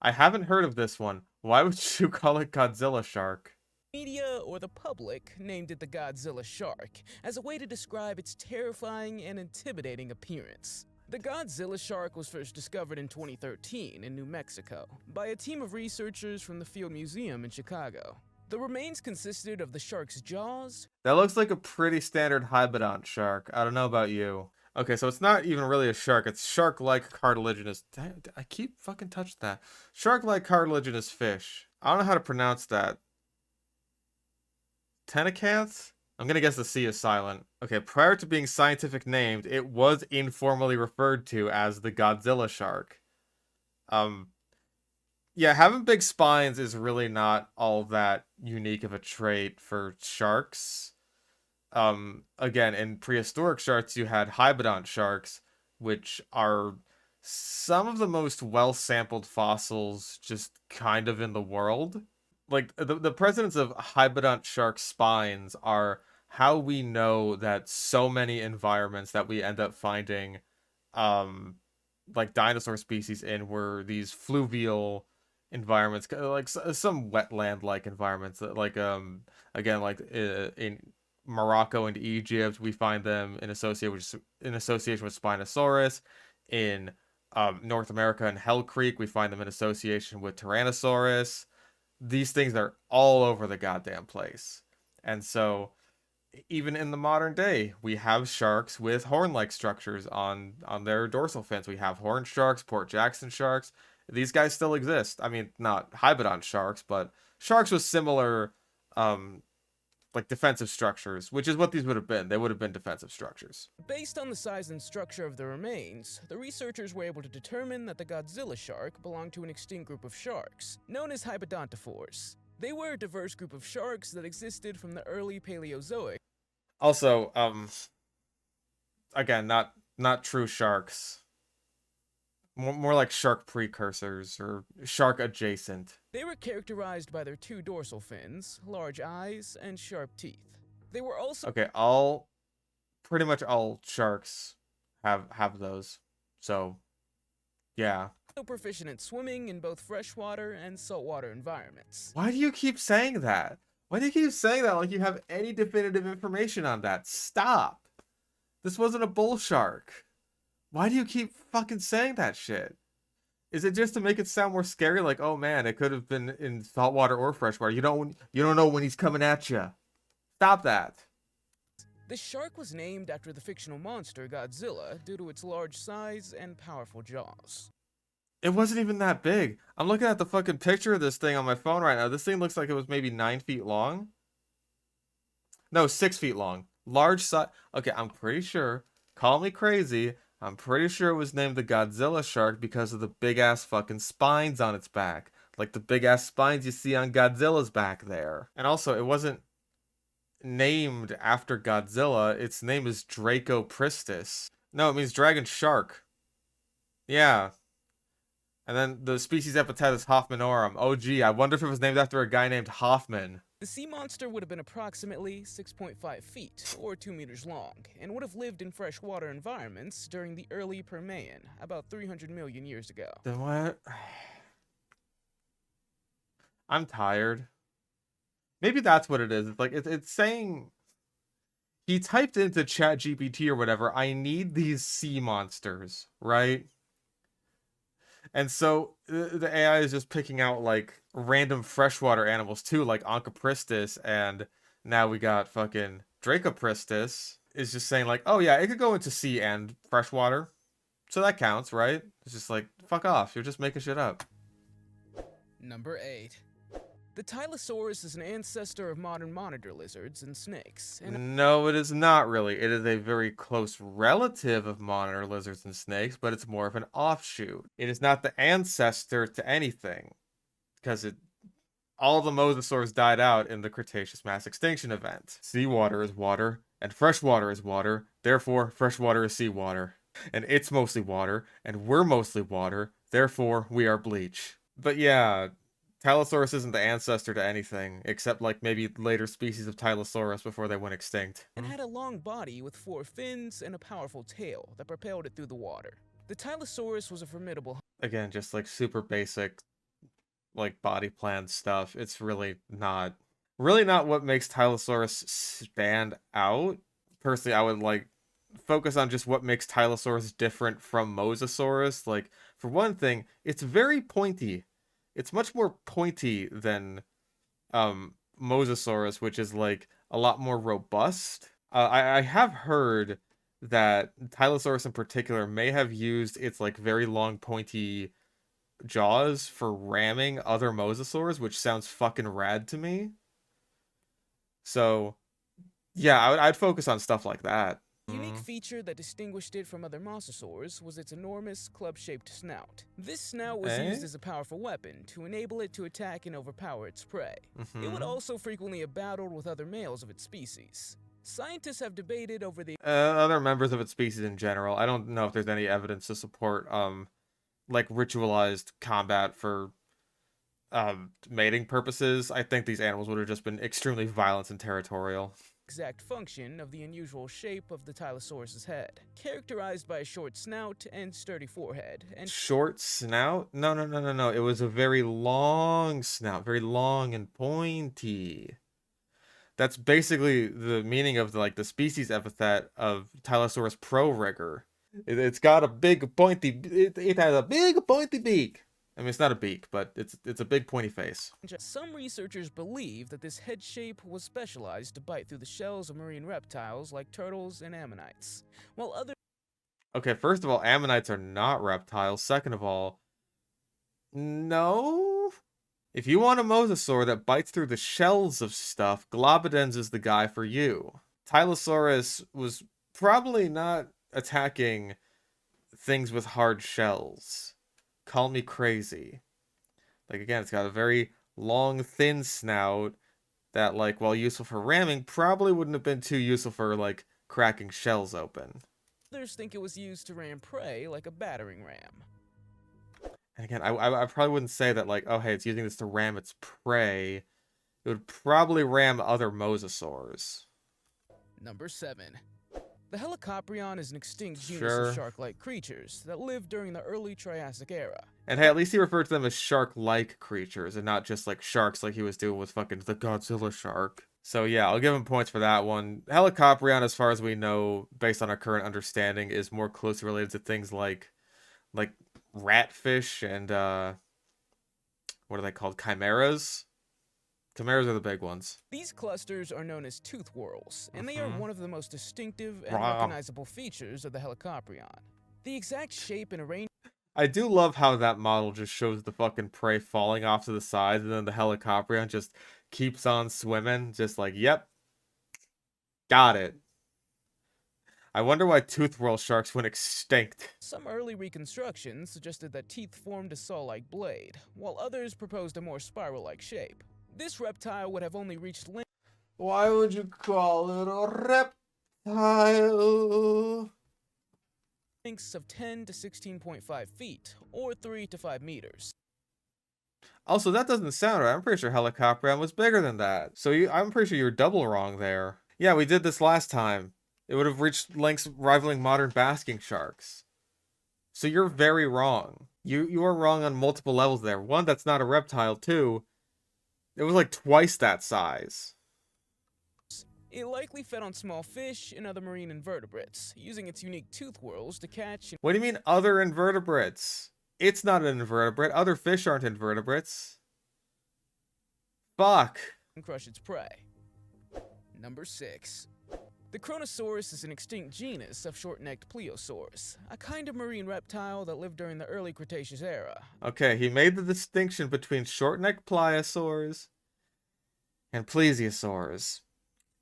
haven't heard of this one. Why would you call it Godzilla Shark? Media or the public named it the Godzilla Shark as a way to describe its terrifying and intimidating appearance. The Godzilla Shark was first discovered in 2013 in New Mexico by a team of researchers from the Field Museum in Chicago. The remains consisted of the shark's jaws. That looks like a pretty standard hybridont shark. I don't know about you. Okay, so it's not even really a shark. It's shark-like cartilaginous... I keep fucking touching that. Shark-like cartilaginous fish. I don't know how to pronounce that. Tenocanth? I'm gonna guess the C is silent. Okay, prior to being scientific named, it was informally referred to as the Godzilla Shark. Yeah, having big spines is really not all that unique of a trait for sharks. Again, in prehistoric sharks, you had hybridont sharks, which are some of the most well-sampled fossils just kind of in the world. like the presence of hybodont shark spines are how we know that so many environments that we end up finding like dinosaur species in were these fluvial environments, like some wetland like environments that, like again, like in Morocco and Egypt we find them in association with Spinosaurus. In North America and Hell Creek we find them in association with Tyrannosaurus. These things are all over the goddamn place. And so even in the modern day, we have sharks with horn-like structures on their dorsal fins. We have horn sharks, Port Jackson sharks. These guys still exist. I mean, not hybodont sharks, but sharks with similar like defensive structures, which is what these would have been. They would have been defensive structures. Based on the size and structure of the remains, the researchers were able to determine that the Godzilla shark belonged to an extinct group of sharks, known as Hypodontophores. They were a diverse group of sharks that existed from the early Paleozoic. Also, again, not true sharks. More like shark precursors or shark adjacent. They were characterized by their two dorsal fins, large eyes, and sharp teeth. They were also pretty much all sharks have those. So, yeah. Proficient at swimming in both freshwater and saltwater environments. Why do you keep saying that? Why do you keep saying that like you have any definitive information on that? Stop. This wasn't a bull shark. Why do you keep fucking saying that shit? Is it just to make it sound more scary? Like, oh man, it could have been in saltwater or freshwater. You don't know when he's coming at you. Stop that. The shark was named after the fictional monster Godzilla due to its large size and powerful jaws. It wasn't even that big. I'm looking at the fucking picture of this thing on my phone right now. This thing looks like it was maybe 9 feet long. No, 6 feet long. Large size. Okay, I'm pretty sure. Call me crazy. I'm pretty sure it was named the Godzilla Shark because of the big-ass fucking spines on its back. Like the big-ass spines you see on Godzilla's back there. And also, it wasn't named after Godzilla. Its name is Drakopristis. No, it means dragon shark. Yeah. And then the species epithet is Hoffmanorum. Oh gee, I wonder if it was named after a guy named Hoffman. The sea monster would have been approximately 6.5 feet, or 2 meters long, and would have lived in freshwater environments during the early Permian, about 300 million years ago. Then what? I'm tired. Maybe that's what it is. It's like, it's saying... He typed into ChatGPT or whatever, I need these sea monsters, right? And so the AI is just picking out like random freshwater animals too, like Onchopristis, and now we got fucking Drakopristis is just saying like, oh yeah, it could go into sea and freshwater, so that counts, right? It's just like, fuck off, you're just making shit up. Number 8. The Tylosaurus is an ancestor of modern monitor lizards and snakes. No, it is not really. It is a very close relative of monitor lizards and snakes, but it's more of an offshoot. It is not the ancestor to anything, because all the mosasaurs died out in the Cretaceous mass extinction event. Seawater is water, and freshwater is water, therefore freshwater is seawater. And it's mostly water, and we're mostly water, therefore we are bleach. But yeah... Tylosaurus isn't the ancestor to anything, except like maybe later species of Tylosaurus before they went extinct. And had a long body with 4 fins and a powerful tail that propelled it through the water. The Tylosaurus was a formidable... Again, just like super basic, like body plan stuff. It's really not what makes Tylosaurus stand out. Personally, I would like focus on just what makes Tylosaurus different from Mosasaurus. Like, for one thing, it's very pointy. It's much more pointy than Mosasaurus, which is like a lot more robust. I have heard that Tylosaurus in particular may have used its like very long pointy jaws for ramming other mosasaurs, which sounds fucking rad to me. So yeah, I'd focus on stuff like that. Unique feature that distinguished it from other mosasaurs was its enormous club-shaped snout. This snout was used as a powerful weapon to enable it to attack and overpower its prey. It would also frequently have battled with other males of its species. Scientists have debated over the other members of its species in general. I don't know if there's any evidence to support like ritualized combat for mating purposes, I think these animals would have just been extremely violent and territorial. Exact function of the unusual shape of the Tylosaurus's head, characterized by a short snout and sturdy forehead. And short snout? No. It was a very long snout, very long and pointy. That's basically the meaning of the species epithet of Tylosaurus prorigor. It's got a big pointy. It has a big pointy beak. I mean, it's not a beak, but it's a big pointy face. Some researchers believe that this head shape was specialized to bite through the shells of marine reptiles like turtles and ammonites, while other. Okay, first of all, ammonites are not reptiles. Second of all, no. If you want a mosasaur that bites through the shells of stuff, Globidens is the guy for you. Tylosaurus was probably not attacking things with hard shells. Call me crazy. Like, again, it's got a very long, thin snout that, like, while useful for ramming, probably wouldn't have been too useful for, like, cracking shells open. Others think it was used to ram prey like a battering ram. And again, I probably wouldn't say that, like, oh, hey, it's using this to ram its prey. It would probably ram other mosasaurs. Number 7. The Helicoprion is an extinct genus of shark-like creatures that lived during the early Triassic era. And hey, at least he referred to them as shark-like creatures and not just like sharks like he was doing with fucking the Godzilla Shark. So yeah, I'll give him points for that one. Helicoprion, as far as we know, based on our current understanding, is more closely related to things like ratfish and what are they called? Chimeras? Chimeras are the big ones. These clusters are known as tooth whorls, and they are one of the most distinctive and recognizable features of the Helicoprion. The exact shape and arrangement. I do love how that model just shows the fucking prey falling off to the side, and then the Helicoprion just keeps on swimming, just like, yep, got it. I wonder why tooth whorl sharks went extinct. Some early reconstructions suggested that teeth formed a saw-like blade, while others proposed a more spiral-like shape. This reptile would have only reached length. Why would you call it a reptile? Lengths of 10 to 16.5 feet, or 3 to 5 meters. Also, that doesn't sound right. I'm pretty sure Helicoprion was bigger than that. So I'm pretty sure you're double wrong there. Yeah, we did this last time. It would have reached lengths rivaling modern basking sharks. So you're very wrong. You are wrong on multiple levels there. One, that's not a reptile. Two, it was like twice that size. It likely fed on small fish and other marine invertebrates, using its unique tooth whorls to catch and... What do you mean, other invertebrates? It's not an invertebrate. Other fish aren't invertebrates. Fuck. Crush its prey. Number 6. The Kronosaurus is an extinct genus of short-necked Plesiosaurs, a kind of marine reptile that lived during the early Cretaceous era. Okay, he made the distinction between short-necked pliosaurs and plesiosaurs.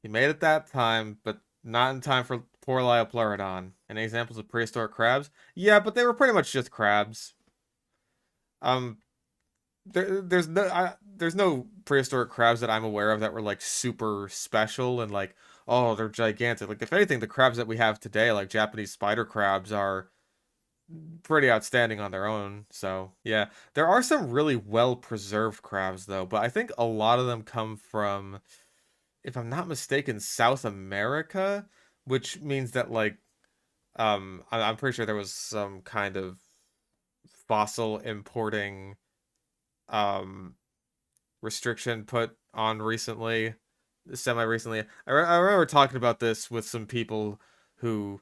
He made it that time, but not in time for poor Liopleurodon. Any examples of prehistoric crabs? Yeah, but they were pretty much just crabs. There's no prehistoric crabs that I'm aware of that were like super special and like, oh, they're gigantic. Like, if anything, the crabs that we have today, like Japanese spider crabs, are pretty outstanding on their own. So yeah, there are some really well preserved crabs though, but I think a lot of them come from, if I'm not mistaken, South America, which means that like I'm pretty sure there was some kind of fossil importing restriction put on recently, semi-recently. I remember talking about this with some people who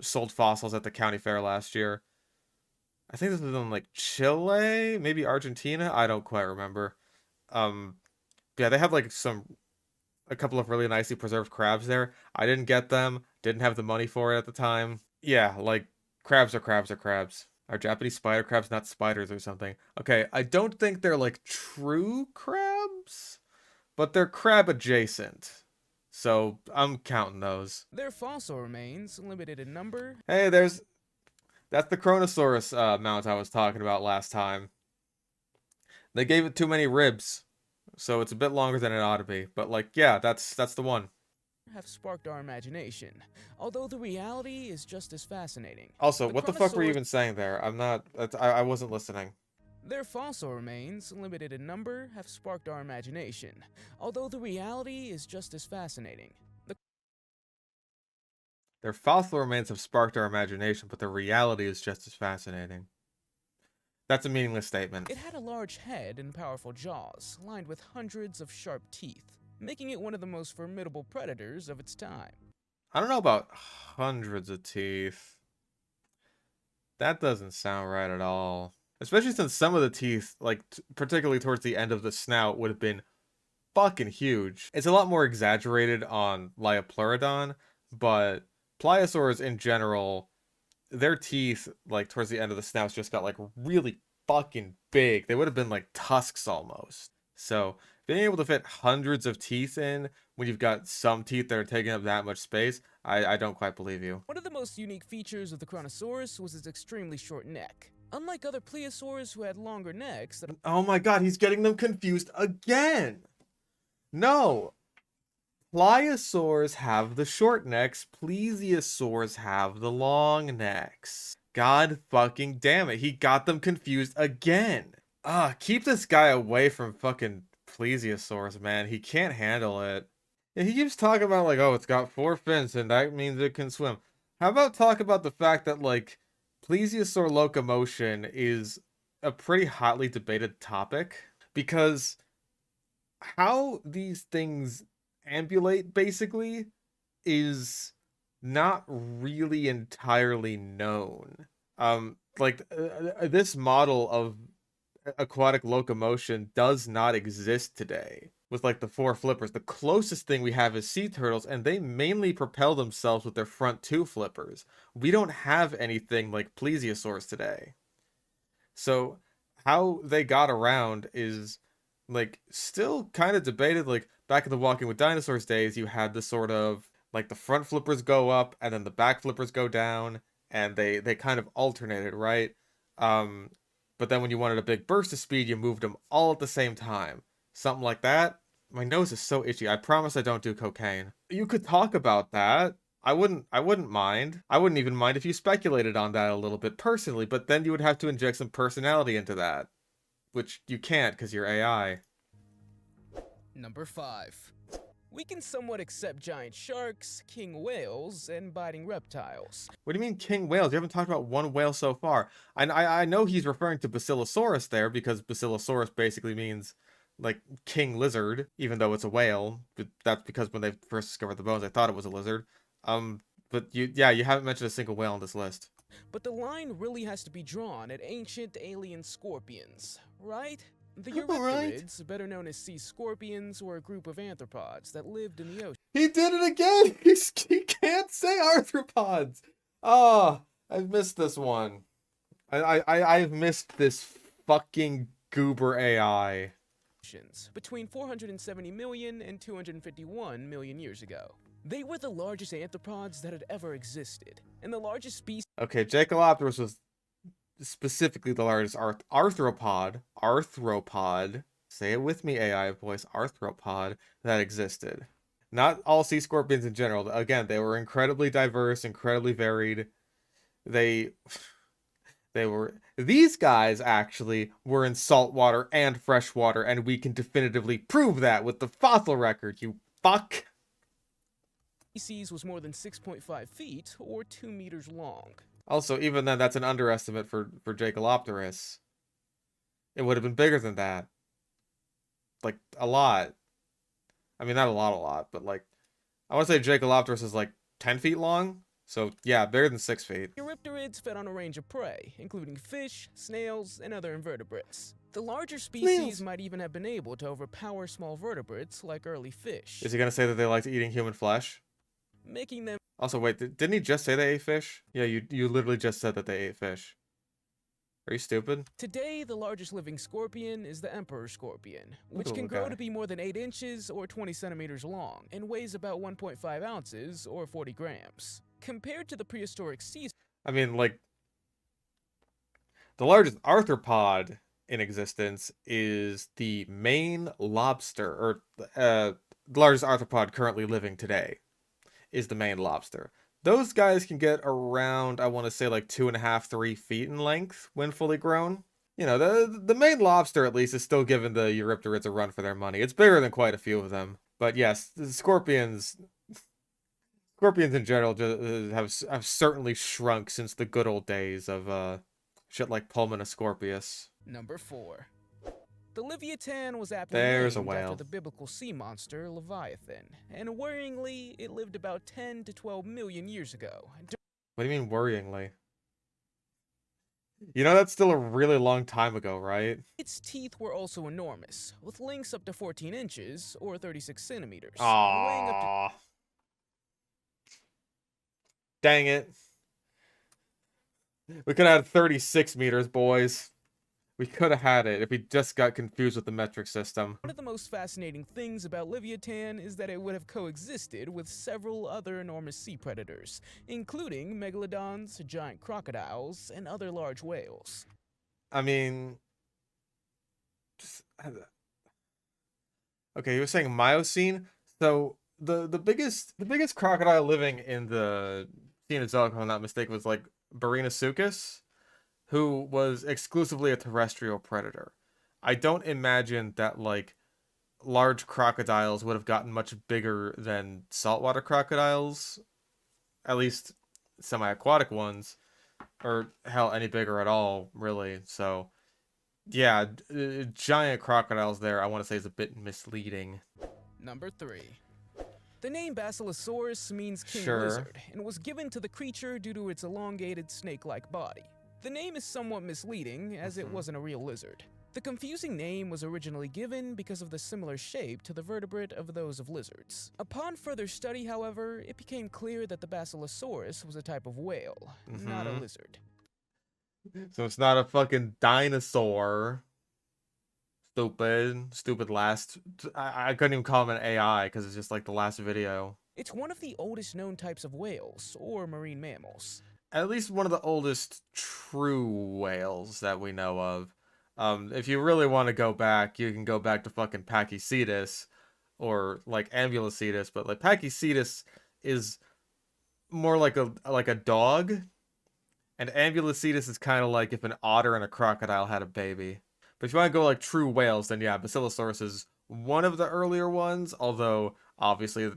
sold fossils at the county fair last year. I think this was in like Chile, maybe Argentina. I don't quite remember. Yeah, they have like a couple of really nicely preserved crabs there. I didn't get them. Didn't have the money for it at the time. Yeah, like crabs are crabs are crabs. Are Japanese spider crabs not spiders or something? Okay, I don't think they're like true crabs, but they're crab adjacent. So I'm counting those. Their fossil remains, limited in number. Hey, that's the Kronosaurus mount I was talking about last time. They gave it too many ribs, so it's a bit longer than it ought to be. But like, yeah, that's the one. Have sparked our imagination, although the reality is just as fascinating. Also, what the fuck were you even saying there? I wasn't listening. Their fossil remains, limited in number, have sparked our imagination, although the reality is just as fascinating. Their fossil remains have sparked our imagination, but the reality is just as fascinating. That's a meaningless statement. It had a large head and powerful jaws, lined with hundreds of sharp teeth, making it one of the most formidable predators of its time. I don't know about hundreds of teeth. That doesn't sound right at all. Especially since some of the teeth, like particularly towards the end of the snout, would have been fucking huge. It's a lot more exaggerated on Liopleurodon, but pliosaurs in general, their teeth, like towards the end of the snouts, just got like really fucking big. They would have been like tusks almost. So being able to fit hundreds of teeth in when you've got some teeth that are taking up that much space, I don't quite believe you. One of the most unique features of the Kronosaurus was its extremely short neck. Unlike other plesiosaurs who had longer necks that... Oh my god, he's getting them confused again! No! Pliosaurs have the short necks, plesiosaurs have the long necks. God fucking damn it, he got them confused again. Keep this guy away from fucking plesiosaurs, man. He can't handle it. Yeah, he keeps talking about, like, oh, it's got 4 fins and that means it can swim. How about talk about the fact that, like, plesiosaur locomotion is a pretty hotly debated topic? Because how these things ambulate, basically, is not really entirely known. This model of aquatic locomotion does not exist today. With like the 4 flippers, the closest thing we have is sea turtles, and they mainly propel themselves with their front 2 flippers. We don't have anything like plesiosaurs today. So how they got around is like still kind of debated. Like back in the Walking with Dinosaurs days, you had the sort of like the front flippers go up and then the back flippers go down, and they kind of alternated, right? But then when you wanted a big burst of speed, you moved them all at the same time. Something like that. My nose is so itchy. I promise I don't do cocaine. You could talk about that. I wouldn't mind. I wouldn't even mind if you speculated on that a little bit personally, but then you would have to inject some personality into that. Which you can't because you're AI. Number 5. We can somewhat accept giant sharks, king whales, and biting reptiles. What do you mean king whales? You haven't talked about one whale so far. I know he's referring to Basilosaurus there, because Basilosaurus basically means like king lizard, even though it's a whale. But that's because when they first discovered the bones, I thought it was a lizard. But you haven't mentioned a single whale on this list. But the line really has to be drawn at ancient alien scorpions, right? The Eurypterids, better known as sea scorpions, were a group of arthropods that lived in the ocean. He did it again! He can't say arthropods! Oh, I've missed this one. I've missed this fucking goober AI. Between 470 million and 251 million years ago. They were the largest arthropods that had ever existed, and the largest species... Okay, Dakosaurus was specifically the largest arthropod, say it with me, AI voice, arthropod, that existed. Not all sea scorpions in general. Again, they were incredibly diverse, incredibly varied. These guys actually were in saltwater and freshwater, and we can definitively prove that with the fossil record, you fuck! Species was more than 6.5 feet, or 2 meters long. Also, even then, that's an underestimate for Xiphactinus. It would have been bigger than that. Like, a lot. I mean, not a lot, but like, I want to say Xiphactinus is like 10 feet long. So, yeah, bigger than 6 feet. Eurypterids fed on a range of prey, including fish, snails, and other invertebrates. The larger species might even have been able to overpower small vertebrates like early fish. Is he going to say that they liked eating human flesh? Making them... Also, wait, didn't he just say they ate fish? Yeah, you literally just said that they ate fish. Are you stupid? Today, the largest living scorpion is the emperor scorpion, which can grow to be more than 8 inches or 20 centimeters long, and weighs about 1.5 ounces or 40 grams. Compared to the prehistoric sea... I mean, like, the largest arthropod in existence is the Maine lobster, or the largest arthropod currently living today is the Maine lobster. Those guys can get around, I want to say, like 2.5, 3 feet in length when fully grown. You know, the main lobster at least is still giving the Eurypterids a run for their money. It's bigger than quite a few of them. But yes, the scorpions in general have certainly shrunk since the good old days of shit like Pulmonoscorpius. Number 4. The Livyatan was aptly There's a named whale. after the biblical sea monster Leviathan, and worryingly, it lived about 10 to 12 million years ago. What do you mean worryingly? You know that's still a really long time ago, right? Its teeth were also enormous, with lengths up to 14 inches, or 36 centimeters, Aww. weighing up to... Dang it. We could have had 36 meters, boys. We could have had it if we just got confused with the metric system. One of the most fascinating things about Livyatan is that it would have coexisted with several other enormous sea predators, including megalodons, giant crocodiles, and other large whales. I mean... Okay, you were saying Miocene? So, the biggest crocodile living in the Cenozoic, if I'm not mistaken, was like Barinasuchus, who was exclusively a terrestrial predator. I don't imagine that, like, large crocodiles would have gotten much bigger than saltwater crocodiles. At least semi-aquatic ones. Or, hell, any bigger at all, really. So, yeah, giant crocodiles there, I want to say, is a bit misleading. Number 3. The name Basilosaurus means king Sure. lizard, and was given to the creature due to its elongated snake-like body. The name is somewhat misleading, as it wasn't a real lizard. The confusing name was originally given because of the similar shape to the vertebrate of those of lizards. Upon further study, however, it became clear that the Basilosaurus was a type of whale, not a lizard. So it's not a fucking dinosaur. Stupid last... I couldn't even call him an AI, because it's just like the last video. It's one of the oldest known types of whales, or marine mammals. At least one of the oldest true whales that we know of. If you really want to go back, you can go back to fucking Pachycetus, or like Ambulocetus, but like Pachycetus is more like a dog, and Ambulocetus is kind of like if an otter and a crocodile had a baby. But if you want to go like true whales, then yeah, Basilosaurus is one of the earlier ones, although obviously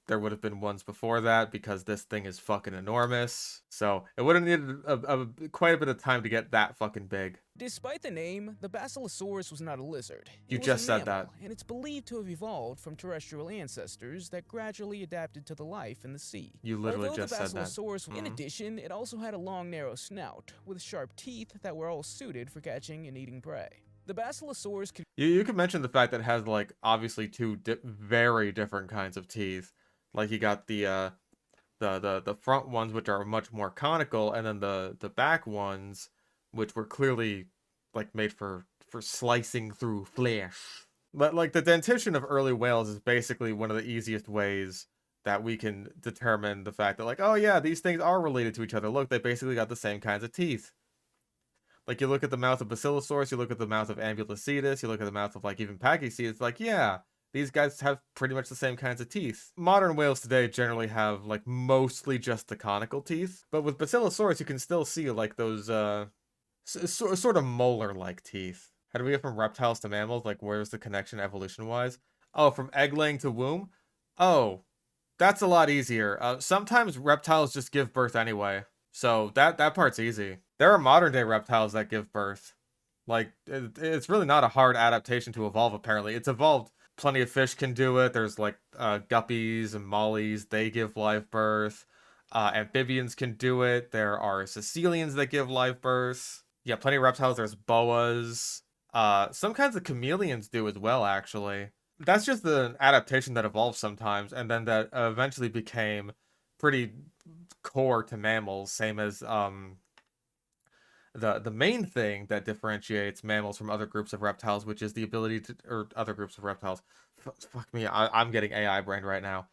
there would have been ones before that because this thing is fucking enormous. So it would have needed quite a bit of time to get that fucking big. Despite the name, the Basilosaurus was not a lizard. You just said that. And it's believed to have evolved from terrestrial ancestors that gradually adapted to the life in the sea. You literally just said that. Basilosaurus, in addition, it also had a long, narrow snout with sharp teeth that were all suited for catching and eating prey. The Basilosaurus could... You could mention the fact that it has like obviously two very different kinds of teeth. Like you got the front ones, which are much more conical, and then the back ones, which were clearly like made for slicing through flesh. But like the dentition of early whales is basically one of the easiest ways that we can determine the fact that like, oh yeah, these things are related to each other. Look, they basically got the same kinds of teeth. Like you look at the mouth of Basilosaurus, you look at the mouth of Ambulocetus, you look at the mouth of like even Pachycetus, like yeah, these guys have pretty much the same kinds of teeth. Modern whales today generally have like mostly just the conical teeth, but with Basilosaurus you can still see like those sort of molar-like teeth. How do we get from reptiles to mammals? Like where's the connection evolution-wise? Oh, from egg-laying to womb? Oh, that's a lot easier. Sometimes reptiles just give birth anyway, so that part's easy. There are modern-day reptiles that give birth. Like, it's really not a hard adaptation to evolve, apparently. It's evolved. Plenty of fish can do it. There's, like, guppies and mollies. They give live birth. Amphibians can do it. There are caecilians that give live birth. Yeah, plenty of reptiles. There's boas. Some kinds of chameleons do as well, actually. That's just an adaptation that evolves sometimes, and then that eventually became pretty core to mammals, same as, the main thing that differentiates mammals from other groups of reptiles, which is the ability to, or other groups of reptiles, fuck me, I'm getting AI brain right now.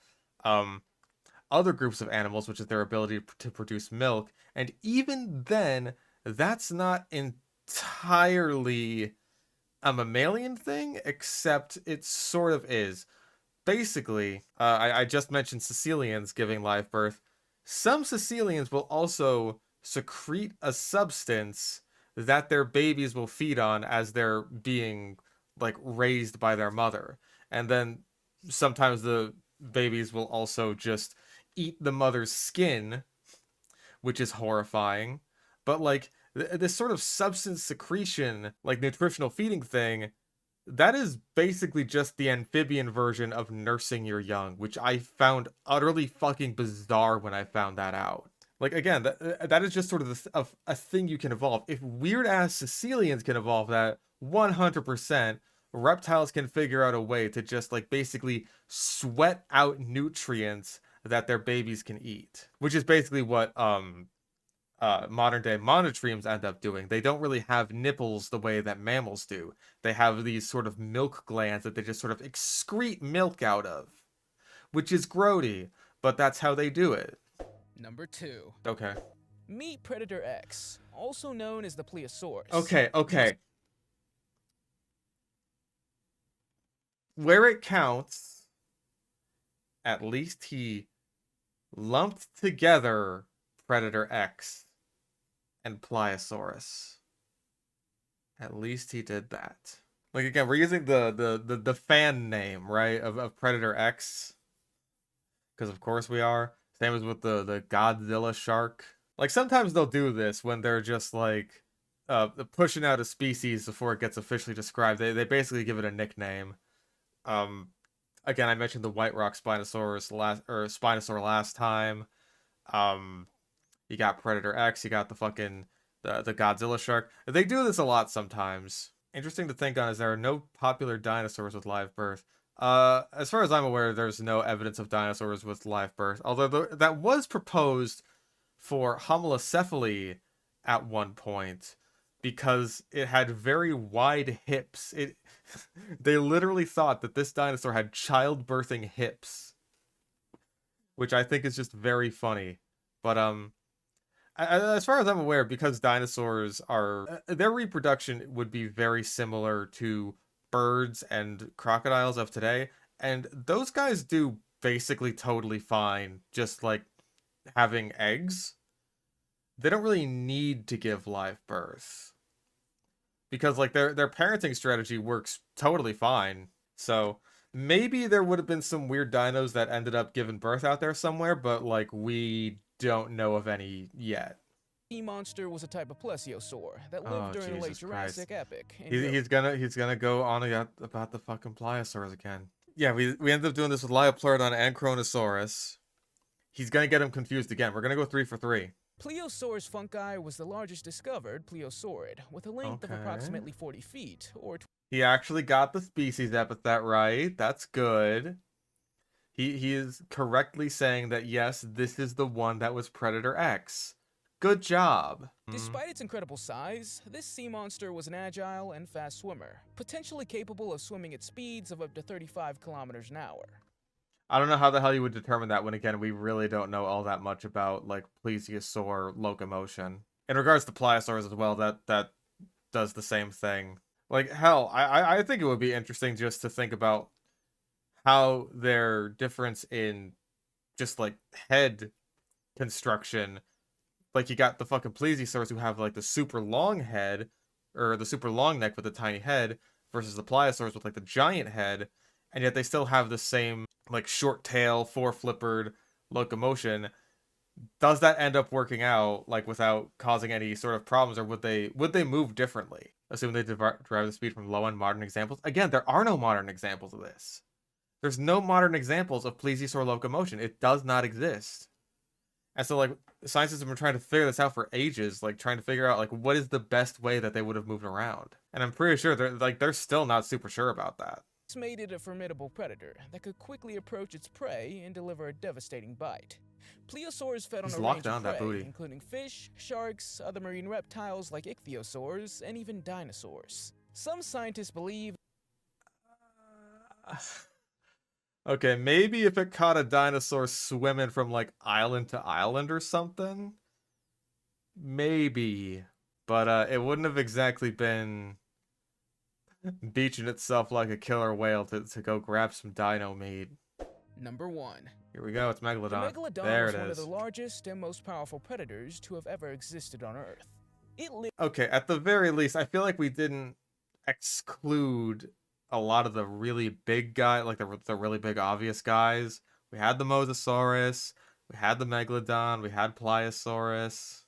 Other groups of animals, which is their ability to produce milk, and even then, that's not entirely a mammalian thing, except it sort of is. Basically, I just mentioned caecilians giving live birth. Some caecilians will also secrete a substance that their babies will feed on as they're being like raised by their mother. And then sometimes the babies will also just eat the mother's skin, which is horrifying. But like this sort of substance secretion, like nutritional feeding thing, that is basically just the amphibian version of nursing your young, which I found utterly fucking bizarre when I found that out. Like, again, that is just sort of a thing you can evolve. If weird-ass Sicilians can evolve that, 100%, reptiles can figure out a way to just, like, basically sweat out nutrients that their babies can eat. Which is basically what, modern-day monotremes end up doing. They don't really have nipples the way that mammals do. They have these sort of milk glands that they just sort of excrete milk out of. Which is grody, but that's how they do it. Number 2. Okay. Meet Predator X, also known as the Plesiosaurus. Okay. Where it counts, at least he lumped together Predator X and Pliosaurus. At least he did that. Like, again, we're using the fan name, right, of Predator X. Because of course we are. Same as with the Godzilla Shark. Like, sometimes they'll do this when they're just, like, pushing out a species before it gets officially described. They basically give it a nickname. Again, I mentioned the White Rock Spinosaur last time. You got Predator X, you got the fucking, the Godzilla Shark. They do this a lot sometimes. Interesting to think on is there are no popular dinosaurs with live birth. As far as I'm aware, there's no evidence of dinosaurs with live birth, although that was proposed for homolocephaly at one point because it had very wide hips. They literally thought that this dinosaur had childbirthing hips, which I think is just very funny. But as far as I'm aware, because dinosaurs are their reproduction would be very similar to birds and crocodiles of today, and those guys do basically totally fine just like having eggs. They don't really need to give live birth because like their parenting strategy works totally fine. So maybe there would have been some weird dinos that ended up giving birth out there somewhere, but like we don't know of any yet. The monster was a type of plesiosaur that lived during the late Jurassic epoch. He's gonna go on about the fucking pliosaurs again. Yeah, we ended up doing this with Liopleurodon and Kronosaurus. He's gonna get him confused again. We're gonna go 3 for 3. Plesiosaurus funki was the largest discovered pleosaurid, with a length of approximately 40 feet, or... He actually got the species epithet right. That's good. He is correctly saying that yes, this is the one that was Predator X. Good job. Despite its incredible size, this sea monster was an agile and fast swimmer, potentially capable of swimming at speeds of up to 35 kilometers an hour. I don't know how the hell you would determine that when, again, we really don't know all that much about, like, plesiosaur locomotion. In regards to pliosaurs as well, that does the same thing. Like, hell, I think it would be interesting just to think about how their difference in just, like, head construction. Like, you got the fucking plesiosaurs who have, like, the super long head, or the super long neck with the tiny head, versus the pliosaurs with, like, the giant head, and yet they still have the same, like, short tail, four-flippered locomotion. Does that end up working out, like, without causing any sort of problems, or would they move differently? Assuming they derive the speed from low-end modern examples. Again, there are no modern examples of this. There's no modern examples of plesiosaur locomotion. It does not exist. And so, like, scientists have been trying to figure this out for ages, like, trying to figure out, like, what is the best way that they would have moved around. And I'm pretty sure they're still not super sure about that. This made it a formidable predator that could quickly approach its prey and deliver a devastating bite. Plesiosaurs fed on a range of prey, including fish, sharks, other marine reptiles like Ichthyosaurus, and even dinosaurs. Some scientists believe... Okay, maybe if it caught a dinosaur swimming from, like, island to island or something? Maybe. But, it wouldn't have exactly been beaching itself like a killer whale to go grab some dino meat. Number 1. Here we go, it's Megalodon. The Megalodon there was it one is. of the largest and most powerful predators to have ever existed on Earth. Okay, at the very least, I feel like we didn't exclude a lot of the really big guy, like the really big obvious guys. We had the Mosasaurus, we had the Megalodon, we had Palaeosaurus.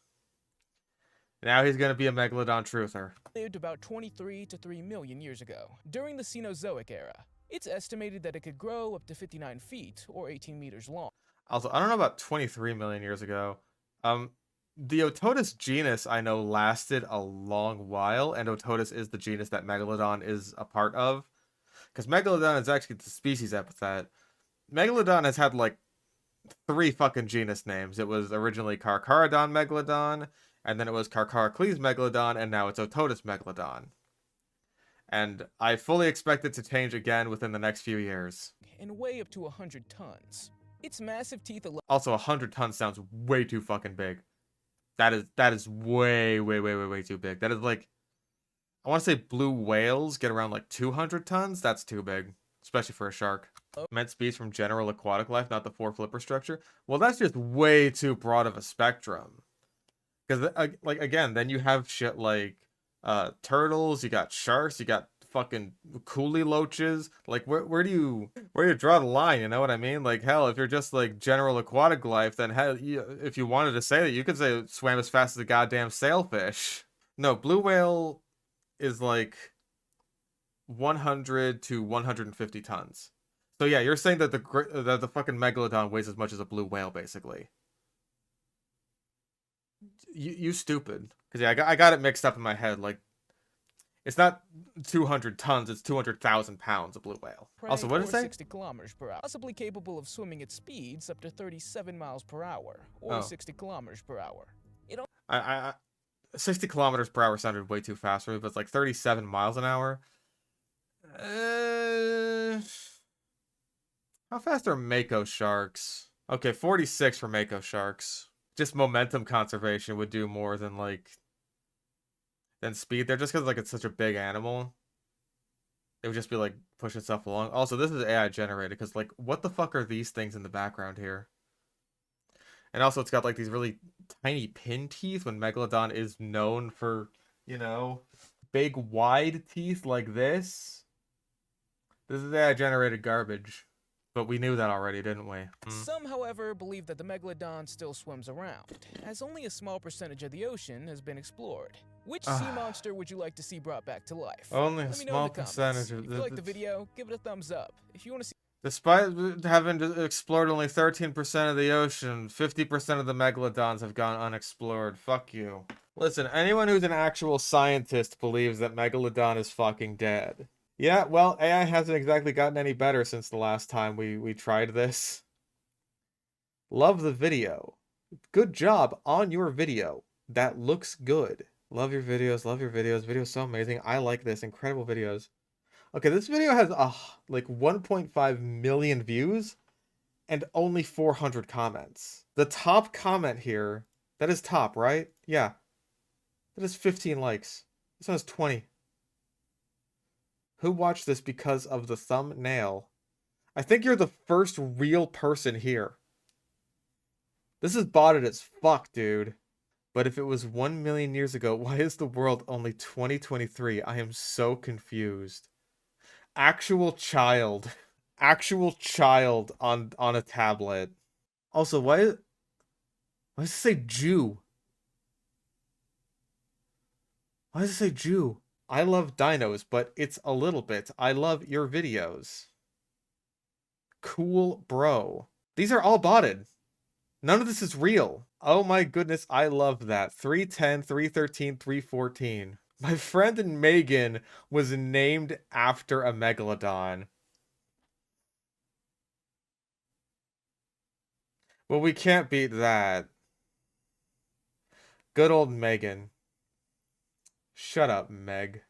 Now he's gonna be a Megalodon truther. Lived about 23 to 3 million years ago, during the Cenozoic era. It's estimated that it could grow up to 59 feet, or 18 meters long. Also, I don't know about 23 million years ago. The Otodus genus I know lasted a long while, and Otodus is the genus that Megalodon is a part of. Because Megalodon is actually the species epithet. Megalodon has had like 3 fucking genus names. It was originally Carcharodon Megalodon, and then it was Carcharocles Megalodon, and now it's Otodus Megalodon. And I fully expect it to change again within the next few years. And weigh up to 100 tons. Its massive teeth allow— Also, 100 tons sounds way too fucking big. That is way too big. That is like, I want to say blue whales get around like 200 tons. That's too big, especially for a shark. Meant species from general aquatic life, not the 4-flipper structure. Well, that's just way too broad of a spectrum. Because, like, again, then you have shit like turtles, you got sharks, you got fucking coolie loaches. Like, where do you draw the line? You know what I mean? Like, hell, if you're just like general aquatic life, then hell, if you wanted to say that, you could say it swam as fast as a goddamn sailfish. No, blue whale is like 100 to 150 tons. So yeah, you're saying that the fucking Megalodon weighs as much as a blue whale, basically. You stupid. Because yeah, I got it mixed up in my head. Like, it's not 200 tons, it's 200,000 pounds of blue whale. Also, what did it say? 60 kilometers per hour. Possibly capable of swimming at speeds up to 37 miles per hour, or 60 kilometers per hour. 60 kilometers per hour sounded way too fast for me, but it's like 37 miles an hour. How fast are Mako sharks? Okay, 46 for Mako sharks. Just momentum conservation would do more than speed there, just because like it's such a big animal. It would just be like push itself along. Also, this is AI generated because like what the fuck are these things in the background here? And also it's got like these really tiny pin teeth when Megalodon is known for, you know, big wide teeth like this. This is AI generated garbage. But we knew that already, didn't we? Some, however, believe that the Megalodon still swims around, as only a small percentage of the ocean has been explored. Which sea monster would you like to see brought back to life? Only a small percentage. If you like the video, give it a thumbs up. If you want to see— Despite having explored only 13% of the ocean, 50% of the Megalodons have gone unexplored. Fuck you. Listen, anyone who's an actual scientist believes that Megalodon is fucking dead. Yeah, well, AI hasn't exactly gotten any better since the last time we tried this. Love the video. Good job on your video. That looks good. Love your videos, love your videos. Video's so amazing. I like this. Incredible videos. Okay, this video has like 1.5 million views and only 400 comments. The top comment here, that is top, right? Yeah. That is 15 likes. This one has 20. Who watched this because of the thumbnail? I think you're the first real person here. This is botted as fuck, dude. But if it was 1 million years ago, why is the world only 2023? I am so confused. Actual child. Actual child on a tablet. Also, why does it say Jew? Why does it say Jew? I love dinos, but it's a little bit. I love your videos. Cool, bro. These are all botted. None of this is real. Oh my goodness, I love that. 310, 313, 314. My friend Megan was named after a Megalodon. Well, we can't beat that. Good old Megan. Shut up, Meg.